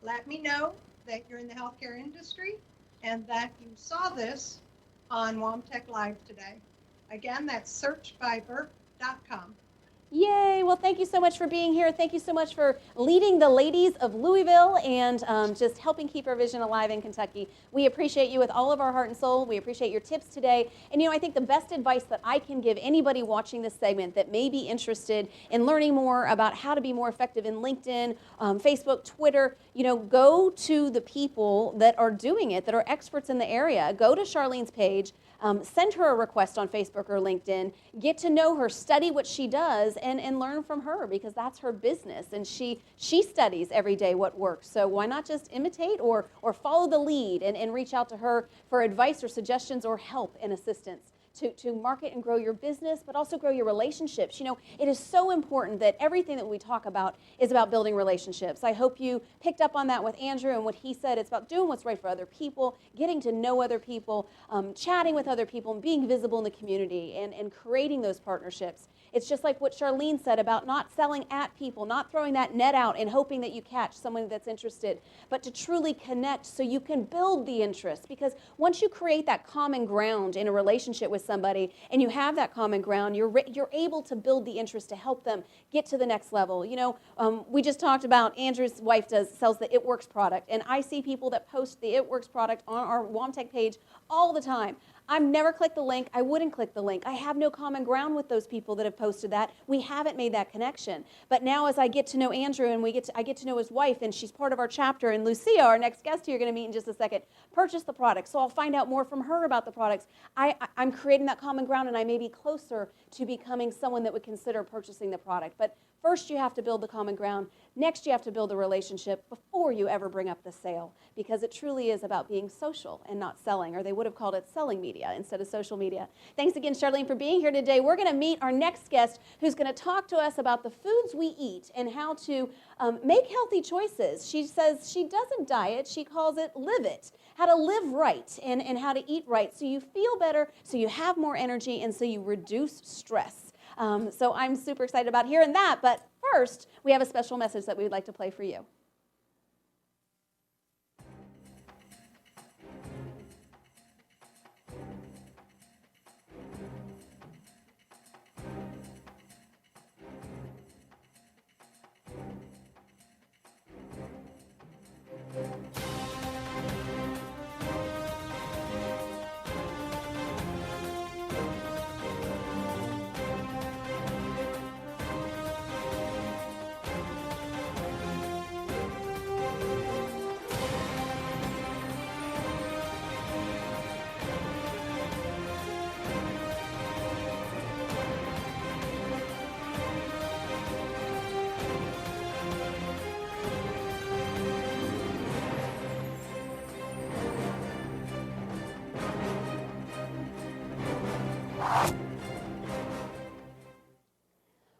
Let me know that you're in the healthcare industry and that you saw this on Woamtec Live today. Again, that's searchbyburke.com. Yay! Well, thank you so much for being here. Thank you so much for leading the ladies of Louisville and just helping keep our vision alive in Kentucky. We appreciate you with all of our heart and soul. We appreciate your tips today. And I think the best advice that I can give anybody watching this segment that may be interested in learning more about how to be more effective in LinkedIn, Facebook, Twitter, go to the people that are doing it, that are experts in the area. Go to Charlene's page. Send her a request on Facebook or LinkedIn, get to know her, study what she does, and learn from her, because that's her business, and she studies every day what works. So why not just imitate or follow the lead and reach out to her for advice or suggestions or help and assistance to market and grow your business, but also grow your relationships. It is so important that everything that we talk about is about building relationships. I hope you picked up on that with Andrew and what he said. It's about doing what's right for other people, getting to know other people, chatting with other people, and being visible in the community and creating those partnerships. It's just like what Charlene said about not selling at people, not throwing that net out and hoping that you catch someone that's interested, but to truly connect so you can build the interest. Because once you create that common ground in a relationship with somebody and you have that common ground, you're able to build the interest to help them get to the next level. We just talked about Andrew's wife sells the It Works product, and I see people that post the It Works product on our Woamtec page all the time. I've never clicked the link. I wouldn't click the link. I have no common ground with those people that have posted that. We haven't made that connection. But now as I get to know Andrew and I get to know his wife, and she's part of our chapter, and Lucia, our next guest who you're going to meet in just a second, purchased the product. So I'll find out more from her about the products. I'm creating that common ground, and I may be closer to becoming someone that would consider purchasing the product. But first you have to build the common ground. Next, you have to build a relationship before you ever bring up the sale, because it truly is about being social and not selling, or they would have called it selling media instead of social media. Thanks again, Charlene, for being here today. We're going to meet our next guest, who's going to talk to us about the foods we eat and how to make healthy choices. She says she doesn't diet, she calls it live it, how to live right and how to eat right so you feel better, so you have more energy, and so you reduce stress. So I'm super excited about hearing that, but first, we have a special message that we would like to play for you.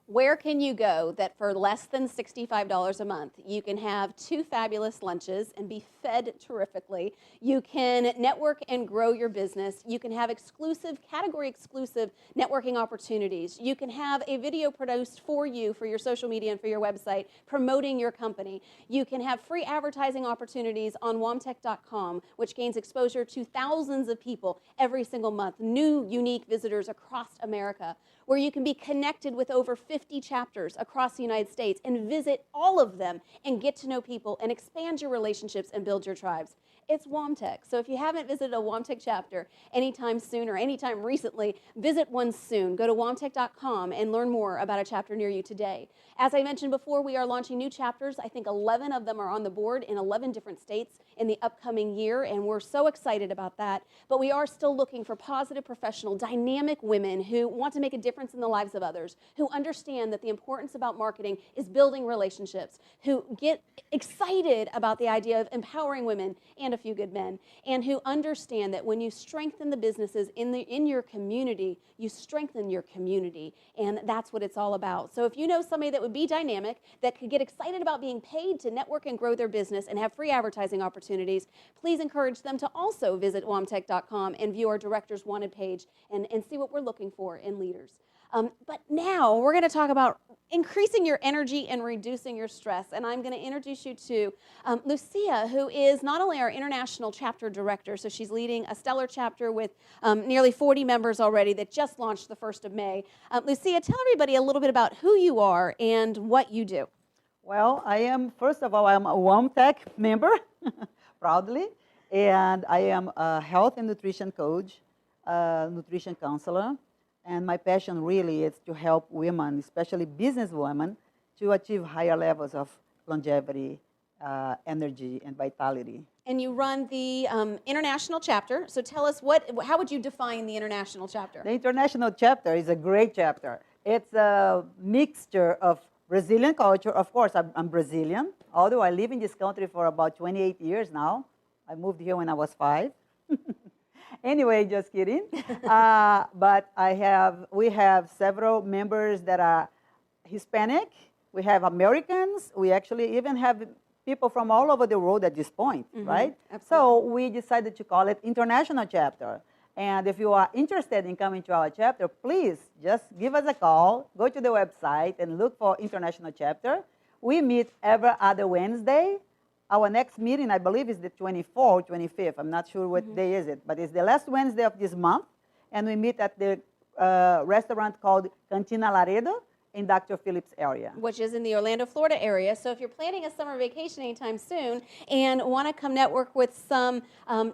Where can you go that for less than $65 a month, you can have 2 fabulous lunches and be fed terrifically? You can network and grow your business. You can have category exclusive networking opportunities. You can have a video produced for you for your social media and for your website promoting your company. You can have free advertising opportunities on Woamtec.com, which gains exposure to thousands of people every single month, new unique visitors across America, where you can be connected with over 50 chapters across the United States and visit all of them and get to know people and expand your relationships and build your tribes. It's Woamtec. So if you haven't visited a Woamtec chapter anytime soon or anytime recently, visit one soon. Go to Woamtec.com and learn more about a chapter near you today. As I mentioned before, we are launching new chapters. I think 11 of them are on the board in 11 different states in the upcoming year, and we're so excited about that. But we are still looking for positive, professional, dynamic women who want to make a difference in the lives of others, who understand that the importance about marketing is building relationships, who get excited about the idea of empowering women and a few good men, and who understand that when you strengthen the businesses in your community, you strengthen your community, and that's what it's all about. So if you know somebody that would be dynamic, that could get excited about being paid to network and grow their business and have free advertising opportunities, please encourage them to also visit Woamtec.com and view our Directors Wanted page and see what we're looking for in leaders. But now we're going to talk about increasing your energy and reducing your stress. And I'm going to introduce you to Lucia, who is not only our international chapter director, so she's leading a stellar chapter with nearly 40 members already that just launched the 1st of May. Lucia, tell everybody a little bit about who you are and what you do. Well, first of all, I'm a Woamtec member, proudly, and I am a health and nutrition coach, nutrition counselor. And my passion really is to help women, especially business women, to achieve higher levels of longevity, energy, and vitality. And you run the international chapter. So tell us, how would you define the international chapter? The international chapter is a great chapter. It's a mixture of Brazilian culture. Of course, I'm Brazilian, although I live in this country for about 28 years now. I moved here when I was 5. Anyway, just kidding. But we have several members that are Hispanic. We have Americans. We actually even have people from all over the world at this point, right? Absolutely. So we decided to call it International Chapter. And if you are interested in coming to our chapter, please just give us a call, go to the website, and look for International Chapter. We meet every other Wednesday. Our next meeting, I believe, is the 24th or 25th. I'm not sure what day is it, but it's the last Wednesday of this month. And we meet at the restaurant called Cantina Laredo in Dr. Phillips area. Which is in the Orlando, Florida area. So if you're planning a summer vacation anytime soon and want to come network with some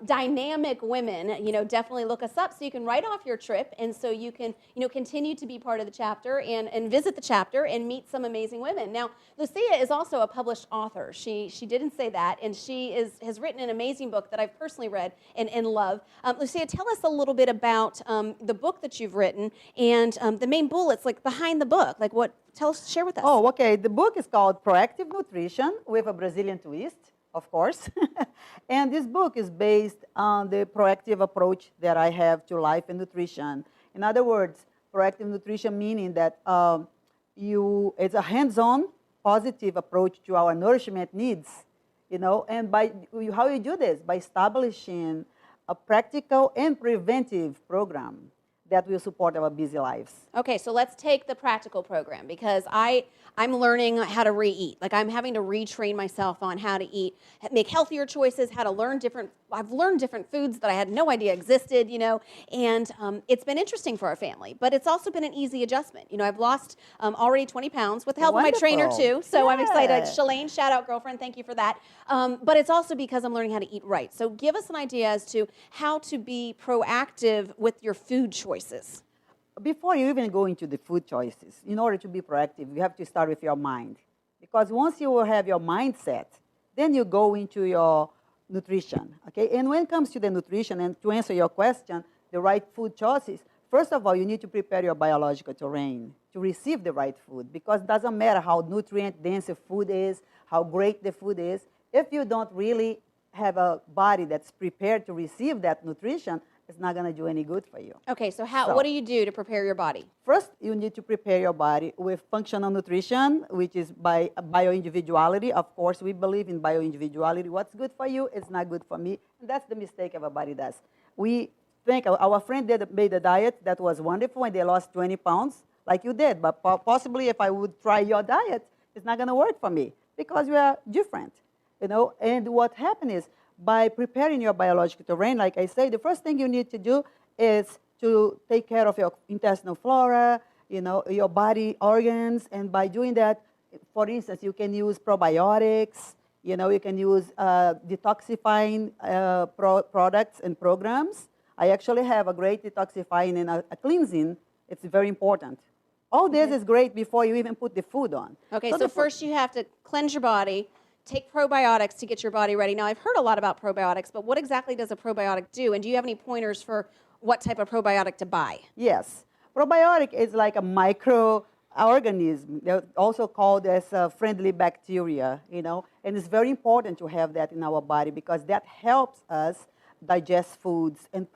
dynamic women, definitely look us up so you can write off your trip, and so you can, continue to be part of the chapter and visit the chapter and meet some amazing women. Now, Lucia is also a published author. She didn't say that, and she has written an amazing book that I've personally read and love. Lucia, tell us a little bit about the book that you've written and the main bullets, like behind the book. Like, Like what? Share with us. Oh, okay. The book is called Proactive Nutrition with a Brazilian twist, of course. And this book is based on the proactive approach that I have to life and nutrition. In other words, proactive nutrition meaning that it's a hands-on, positive approach to our nourishment needs, and how you do this? By establishing a practical and preventive program that will support our busy lives. Okay, so let's take the practical program because I'm learning how to re-eat. Like I'm having to retrain myself on how to eat, make healthier choices, how to learn I've learned different foods that I had no idea existed, and it's been interesting for our family, but it's also been an easy adjustment. I've lost already 20 pounds with the help of my trainer too, so I'm excited. Shalane, shout out girlfriend, thank you for that. But it's also because I'm learning how to eat right. So give us an idea as to how to be proactive with your food choices. Before you even go into the food choices, in order to be proactive, you have to start with your mind. Because once you will have your mindset, then you go into your nutrition, okay? And when it comes to the nutrition, and to answer your question, the right food choices, first of all, you need to prepare your biological terrain to receive the right food, because it doesn't matter how nutrient-dense the food is, how great the food is, if you don't really have a body that's prepared to receive that nutrition, it's not going to do any good for you. Okay, so what do you do to prepare your body? First, you need to prepare your body with functional nutrition, which is by bioindividuality. Of course, we believe in bioindividuality. What's good for you is not good for me. And that's the mistake everybody does. We think our friend made a diet that was wonderful and they lost 20 pounds, like you did. But possibly if I would try your diet, it's not going to work for me because we are different. And what happened is, by preparing your biological terrain, like I say, the first thing you need to do is to take care of your intestinal flora, your body organs. And by doing that, for instance, you can use probiotics, you can use detoxifying products and programs. I actually have a great detoxifying and a cleansing. It's very important. All this is great before you even put the food on. Okay, so first you have to cleanse your body, take probiotics to get your body ready. Now, I've heard a lot about probiotics, but what exactly does a probiotic do? And do you have any pointers for what type of probiotic to buy? Yes. Probiotic is like a microorganism. They're also called as friendly bacteria, and it's very important to have that in our body because that helps us digest foods and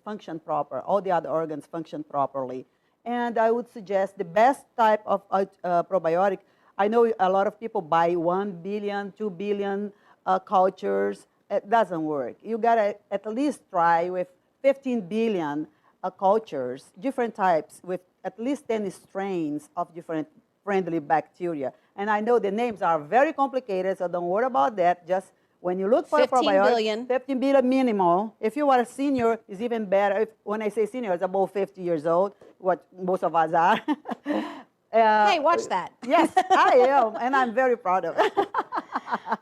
function proper. All the other organs function properly. And I would suggest the best type of probiotic. I know a lot of people buy 1 billion, 2 billion cultures. It doesn't work. You got to at least try with 15 billion cultures, different types, with at least 10 strains of different friendly bacteria. And I know the names are very complicated, so don't worry about that. Just when you look for a probiotic, 15 billion minimal. If you are a senior, it's even better. When I say senior, it's above 50 years old, what most of us are. Hey, watch that. Yes, I am, and I'm very proud of it.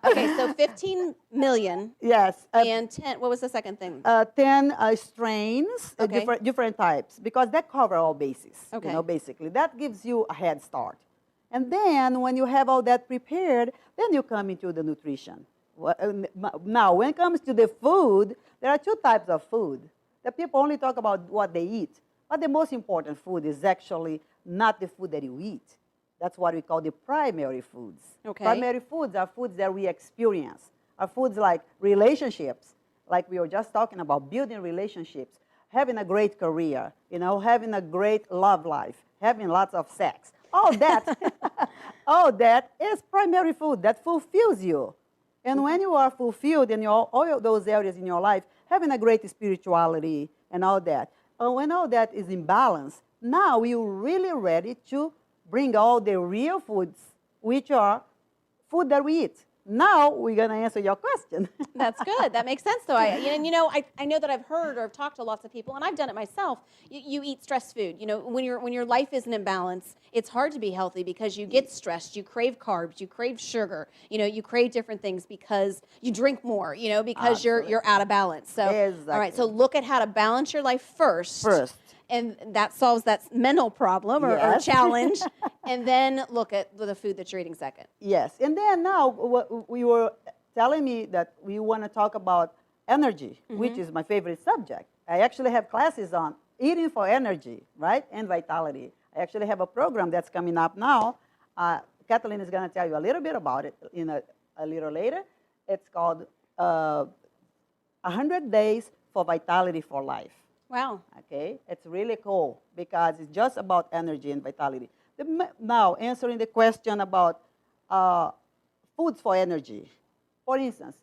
Okay, so 15 million. Yes. And 10, what was the second thing? 10 strains, different types, because that cover all bases, basically. That gives you a head start. And then when you have all that prepared, then you come into the nutrition. Now, when it comes to the food, there are two types of food. The people only talk about what they eat. But the most important food is actually not the food that you eat. That's what we call the primary foods. Okay. Primary foods are foods that we experience. Are foods like relationships, like we were just talking about, building relationships, having a great career, having a great love life, having lots of sex. All that, all that is primary food that fulfills you. And when you are fulfilled in all those areas in your life, having a great spirituality and all that, when all that is in balance, now you're really ready to bring all the real foods, which are food that we eat. Now we're going to answer your question. That's good. That makes sense, though. I know that I've heard or I've talked to lots of people, and I've done it myself. You eat stress food. When your life isn't in balance, it's hard to be healthy because you get stressed. You crave carbs. You crave sugar. You crave different things because you drink more. Because you're out of balance. So exactly. All right. So look at how to balance your life first. And that solves that mental problem or challenge. And then look at the food that you're eating second. Yes. And then now we were telling me that we want to talk about energy, which is my favorite subject. I actually have classes on eating for energy, right, and vitality. I actually have a program that's coming up now. Kathleen is going to tell you a little bit about it a little later. It's called 100 Days for Vitality for Life. Wow. Okay, it's really cool because it's just about energy and vitality. Now, answering the question about foods for energy. For instance,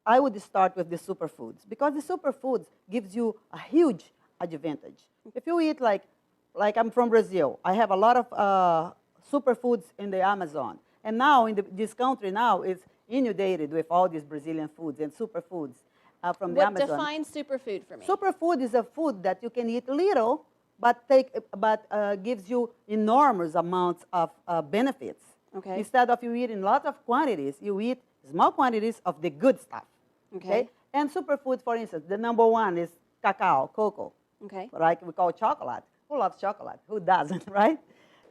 I would start with the superfoods because the superfoods gives you a huge advantage. If you eat like I'm from Brazil, I have a lot of superfoods in the Amazon. And now in this country now is inundated with all these Brazilian foods and superfoods from the What Amazon. defines superfood for me? Superfood is a food that you can eat little, but gives you enormous amounts of benefits. Okay. Instead of you eating lots of quantities, you eat small quantities of the good stuff. Okay. And superfoods, for instance, the number one is cacao, cocoa. Okay. Like we call chocolate. Who loves chocolate? Who doesn't, right?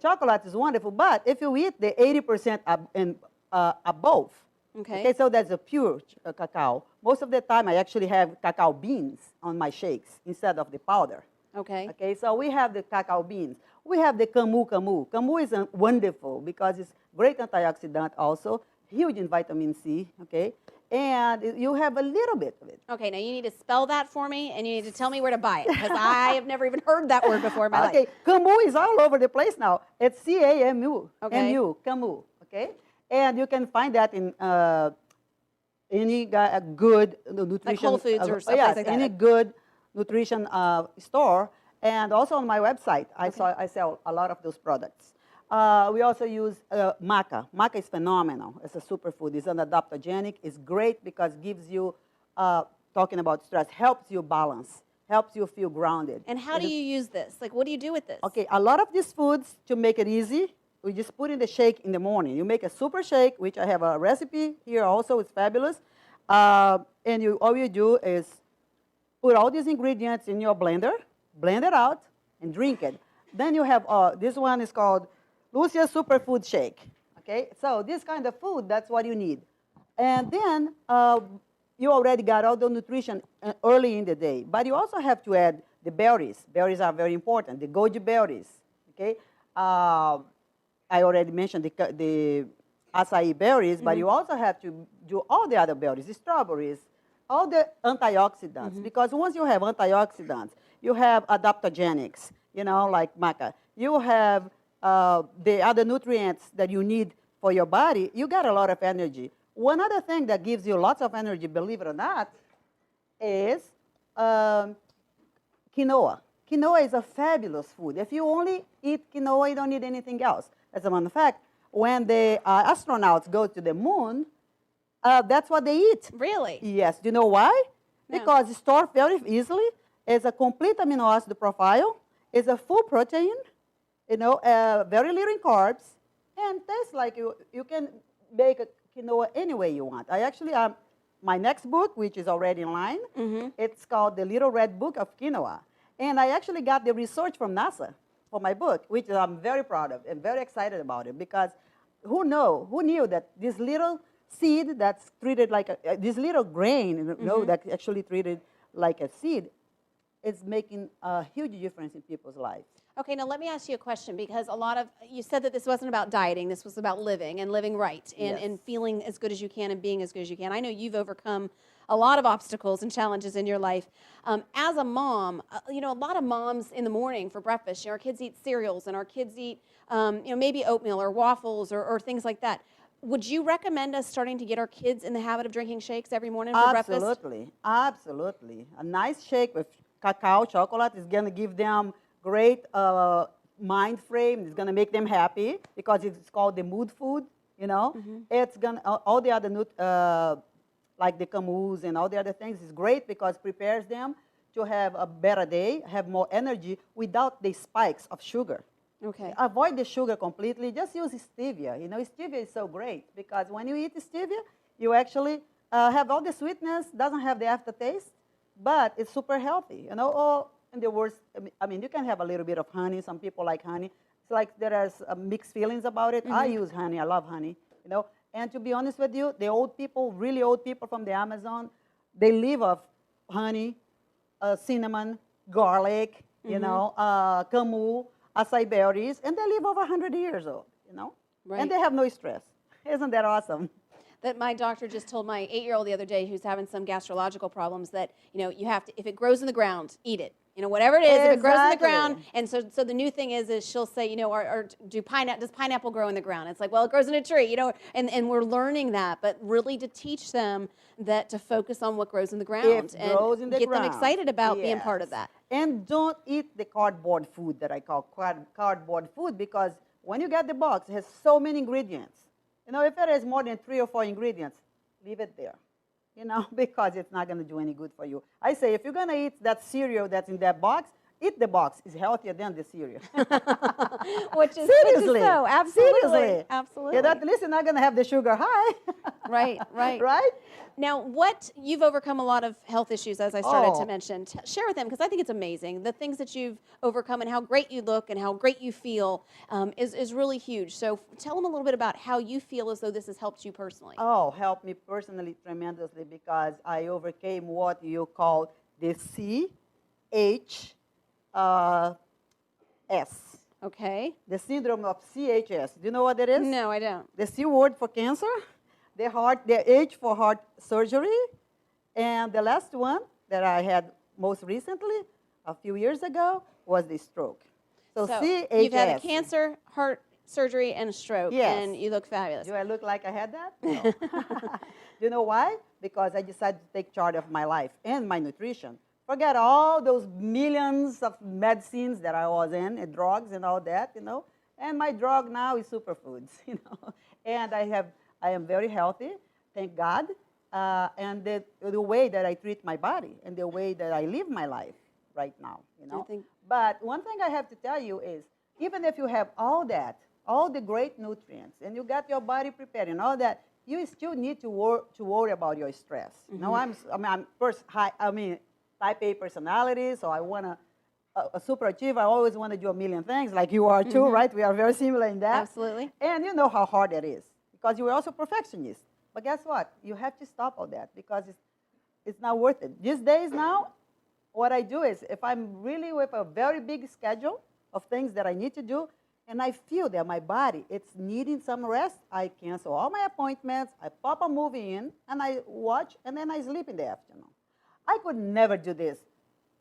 Chocolate is wonderful, but if you eat the 80% and above, Okay. so that's a pure cacao. Most of the time, I actually have cacao beans on my shakes instead of the powder. Okay. Okay, so we have the cacao beans. We have the camu camu. Camu is wonderful because it's great antioxidant also, huge in vitamin C, okay? And you have a little bit of it. Okay, now you need to spell that for me, and you need to tell me where to buy it, because I have never even heard that word before in my life. Okay, camu is all over the place now. It's C-A-M-U, Okay. M-U, camu, okay? And you can find that in any good nutrition. Like Whole Foods or something yes, like that. any good nutrition store. And also on my website, I sell a lot of those products. We also use maca. Maca is phenomenal. It's a superfood. It's an adaptogenic. It's great because it gives you, talking about stress, helps you balance, helps you feel grounded. And how do you use this? Like, what do you do with this? Okay, a lot of these foods, to make it easy, we just put in the shake in the morning. You make a super shake, which I have a recipe here also. It's fabulous. And all you do is put all these ingredients in your blender, blend it out, and drink it. Then you have, this one is called Lucia's Superfood Shake. Okay, so this kind of food, that's what you need. And then you already got all the nutrition early in the day. But you also have to add the berries. Berries are very important, the goji berries. Okay, I already mentioned the acai berries, but you also have to do all the other berries, the strawberries, all the antioxidants. Because once you have antioxidants, you have adaptogenics, like maca. You have the other nutrients that you need for your body. You got a lot of energy. One other thing that gives you lots of energy, believe it or not, is quinoa. Quinoa is a fabulous food. If you only eat quinoa, you don't need anything else. As a matter of fact, when the astronauts go to the moon, that's what they eat. Really? Yes. Do you know why? No. Because it's stored very easily. It's a complete amino acid profile. It's a full protein, very little in carbs, and tastes like you can make a quinoa any way you want. I actually, my next book, which is already in line, it's called The Little Red Book of Quinoa. And I actually got the research from NASA for my book, which I'm very proud of and very excited about it, because who knew that this little seed that's treated like this little grain, that's actually treated like a seed, is making a huge difference in people's lives. Okay, now let me ask you a question, because you said that this wasn't about dieting, this was about living and living right and feeling as good as you can and being as good as you can. I know you've overcome a lot of obstacles and challenges in your life. As a mom, a lot of moms in the morning for breakfast, our kids eat cereals and our kids eat, maybe oatmeal or waffles or things like that. Would you recommend us starting to get our kids in the habit of drinking shakes every morning for breakfast? Absolutely, absolutely. A nice shake with cacao, chocolate is going to give them great mind frame. It's going to make them happy because it's called the mood food, It's going to, all the other like the camus and all the other things is great because it prepares them to have a better day, have more energy without the spikes of sugar. Okay. Avoid the sugar completely. Just use stevia. Stevia is so great because when you eat stevia, you actually have all the sweetness, doesn't have the aftertaste, but it's super healthy, Or in the worst, you can have a little bit of honey. Some people like honey. It's like there are mixed feelings about it. I use honey. I love honey, And to be honest with you, the old people, really old people from the Amazon, they live off honey, cinnamon, garlic, camu, acai berries, and they live over 100 years old, you know? Right. And they have no stress. Isn't that awesome? That my doctor just told my 8-year-old the other day who's having some gastrological problems that, you have to, if it grows in the ground, eat it. Whatever it is, if it grows in the ground. Exactly. And so the new thing is she'll say, does pineapple grow in the ground? It's like, well, it grows in a tree, and we're learning that, but really to teach them that to focus on what grows in the ground and grows in the get them ground. excited about being part of Yes. that. And don't eat the cardboard food that I call cardboard food, because when you get the box, it has so many ingredients. If it has more than 3 or 4 ingredients, leave it there. Because it's not going to do any good for you. I say, if you're going to eat that cereal that's in that box, eat the box. It's healthier than the cereal. Which is Seriously. so, absolutely. Seriously. Absolutely. At least you're not going to have the sugar high. Right. Right? Now, you've overcome a lot of health issues, as I started to Oh. mention. Share with them, because I think it's amazing. The things that you've overcome and how great you look and how great you feel is really huge. So tell them a little bit about how you feel as though this has helped you personally. Oh, helped me personally tremendously, because I overcame what you call the CHS. Okay. The syndrome of CHS. Do you know what it is? No, I don't. The C word for cancer, the H for heart surgery, and the last one that I had most recently, a few years ago, was the stroke. So CHS. You've had a cancer, heart surgery, and a stroke, Yes. and you look fabulous. Do I look like I had that? No. Do you know why? Because I decided to take charge of my life and my nutrition. Forget all those millions of medicines that I was in, and drugs and all that, And my drug now is superfoods, And I am very healthy, thank God. And the way that I treat my body and the way that I live my life right now, But one thing I have to tell you is, even if you have all that, all the great nutrients, and you got your body prepared and all that, you still need to worry about your stress. Mm-hmm. I'm type A personality, so I want to, a super achiever, I always want to do a million things, like you are too, Mm-hmm. right? We are very similar in that. Absolutely. And you know how hard it is, because you are also perfectionist. But guess what? You have to stop all that, because it's not worth it. These days now, what I do is, if I'm really with a very big schedule of things that I need to do, and I feel that my body, it's needing some rest, I cancel all my appointments, I pop a movie in, and I watch, and then I sleep in the afternoon. I could never do this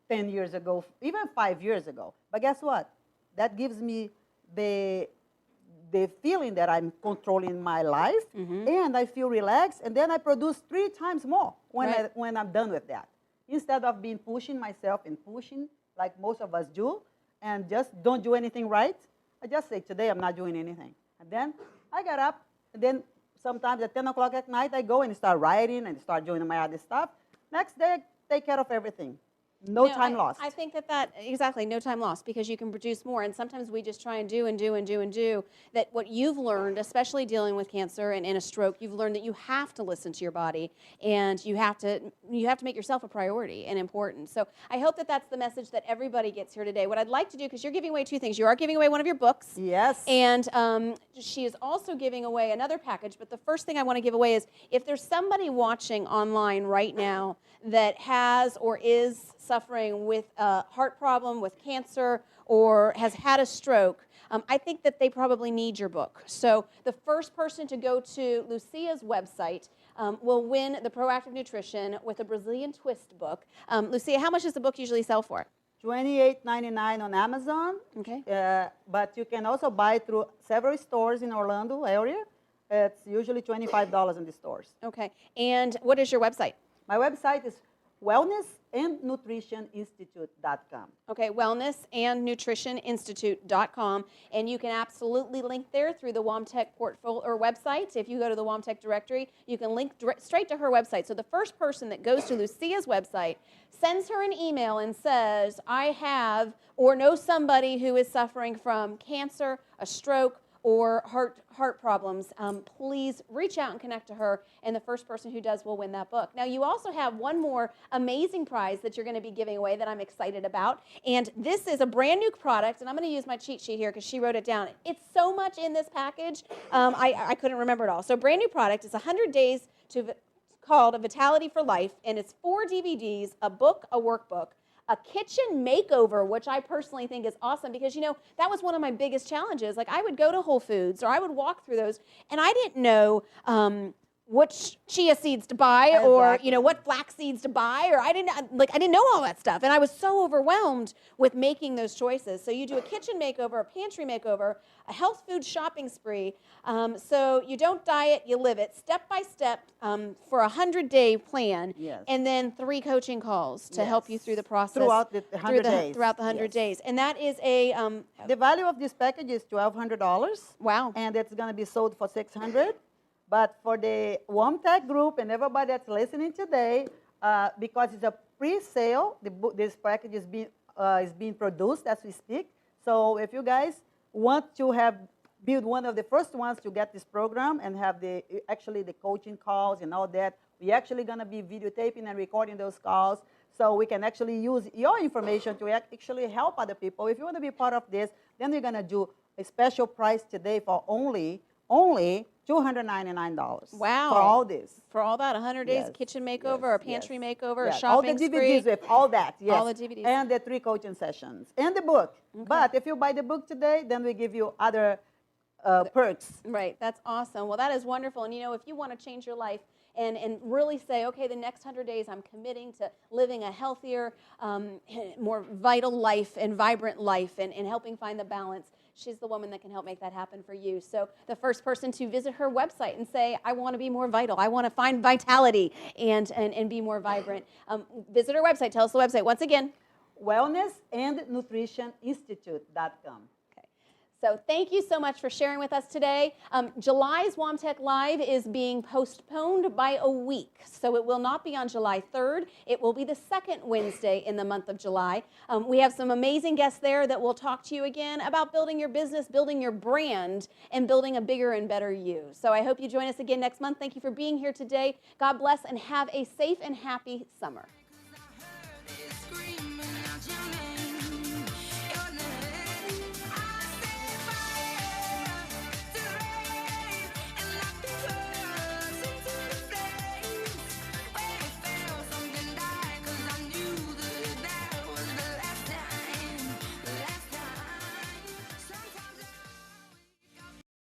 10 years ago, even 5 years ago. But guess what? That gives me the feeling that I'm controlling my life, and I feel relaxed, and then I produce 3 times more when I'm done with that. Instead of pushing myself and pushing like most of us do, and just don't do anything right, I just say, today I'm not doing anything. And then I get up, and then sometimes at 10 o'clock at night, I go and start writing and start doing my other stuff. Next day, I take care of everything. No time lost. I think exactly, no time lost, because you can produce more. And sometimes we just try and do and do and do and do. That what you've learned, especially dealing with cancer and in a stroke, you've learned that you have to listen to your body, and you have to make yourself a priority and important. So I hope that that's the message that everybody gets here today. What I'd like to do, because you're giving away 2 things. You are giving away one of your books. Yes. And she is also giving away another package. But the first thing I want to give away is, if there's somebody watching online right now that has or is suffering with a heart problem, with cancer, or has had a stroke, I think that they probably need your book. So the first person to go to Lucia's website will win the Proactive Nutrition with a Brazilian Twist book. Lucia, how much does the book usually sell for? $28.99 on Amazon. Okay. But you can also buy it through several stores in Orlando area. It's usually $25 in the stores. Okay. And what is your website? My website is wellnessandnutritioninstitute.com. Okay, wellnessandnutritioninstitute.com, and you can absolutely link there through the Woamtec portfolio or website. If you go to the Woamtec directory, you can link straight to her website. So the first person that goes to Lucia's website sends her an email and says, I have or know somebody who is suffering from cancer, a stroke, or heart problems, please reach out and connect to her, and the first person who does will win that book. Now, you also have one more amazing prize that you're going to be giving away that I'm excited about, and this is a brand new product, and I'm going to use my cheat sheet here because she wrote it down. It's so much in this package, I couldn't remember it all. So brand new product is 100 Days called A Vitality for Life, and it's 4 DVDs, a book, a workbook, a kitchen makeover, which I personally think is awesome because, that was one of my biggest challenges. Like, I would go to Whole Foods or I would walk through those, and I didn't know which chia seeds to buy or what flax seeds to buy, or I didn't know all that stuff, and I was so overwhelmed with making those choices. So you do a kitchen makeover, a pantry makeover, a health food shopping spree. So you don't diet, you live it, step by step, for a 100-day plan, Yes. and then 3 coaching calls to help you through the process Throughout the 100 days. Throughout the 100 days, and that is a The value of this package is $1,200. wow. And it's going to be sold for $600. But for the Woamtec group and everybody that's listening today, because it's a pre-sale, this package is being produced as we speak. So if you guys want to be one of the first ones to get this program and have the coaching calls and all that, we're actually going to be videotaping and recording those calls. So we can actually use your information to actually help other people. If you want to be part of this, then we're going to do a special price today for only $299. Wow. For all this. For all that, 100 days, Yes, kitchen makeover, a pantry makeover, a Yes. shopping all the spree. DVDs with all that, yes. All the DVDs. And the 3 coaching sessions. And the book. Okay. But if you buy the book today, then we give you other perks. Right, that's awesome. Well, that is wonderful. And if you want to change your life and really say, okay, the next 100 days I'm committing to living a healthier, more vital life and vibrant life and helping find the balance, she's the woman that can help make that happen for you. So the first person to visit her website and say, I want to be more vital, I want to find vitality and be more vibrant, visit her website. Tell us the website once again. wellnessandnutritioninstitute.com. So thank you so much for sharing with us today. July's Woamtec Live is being postponed by a week, so it will not be on July 3rd. It will be the second Wednesday in the month of July. We have some amazing guests there that will talk to you again about building your business, building your brand, and building a bigger and better you. So I hope you join us again next month. Thank you for being here today. God bless and have a safe and happy summer.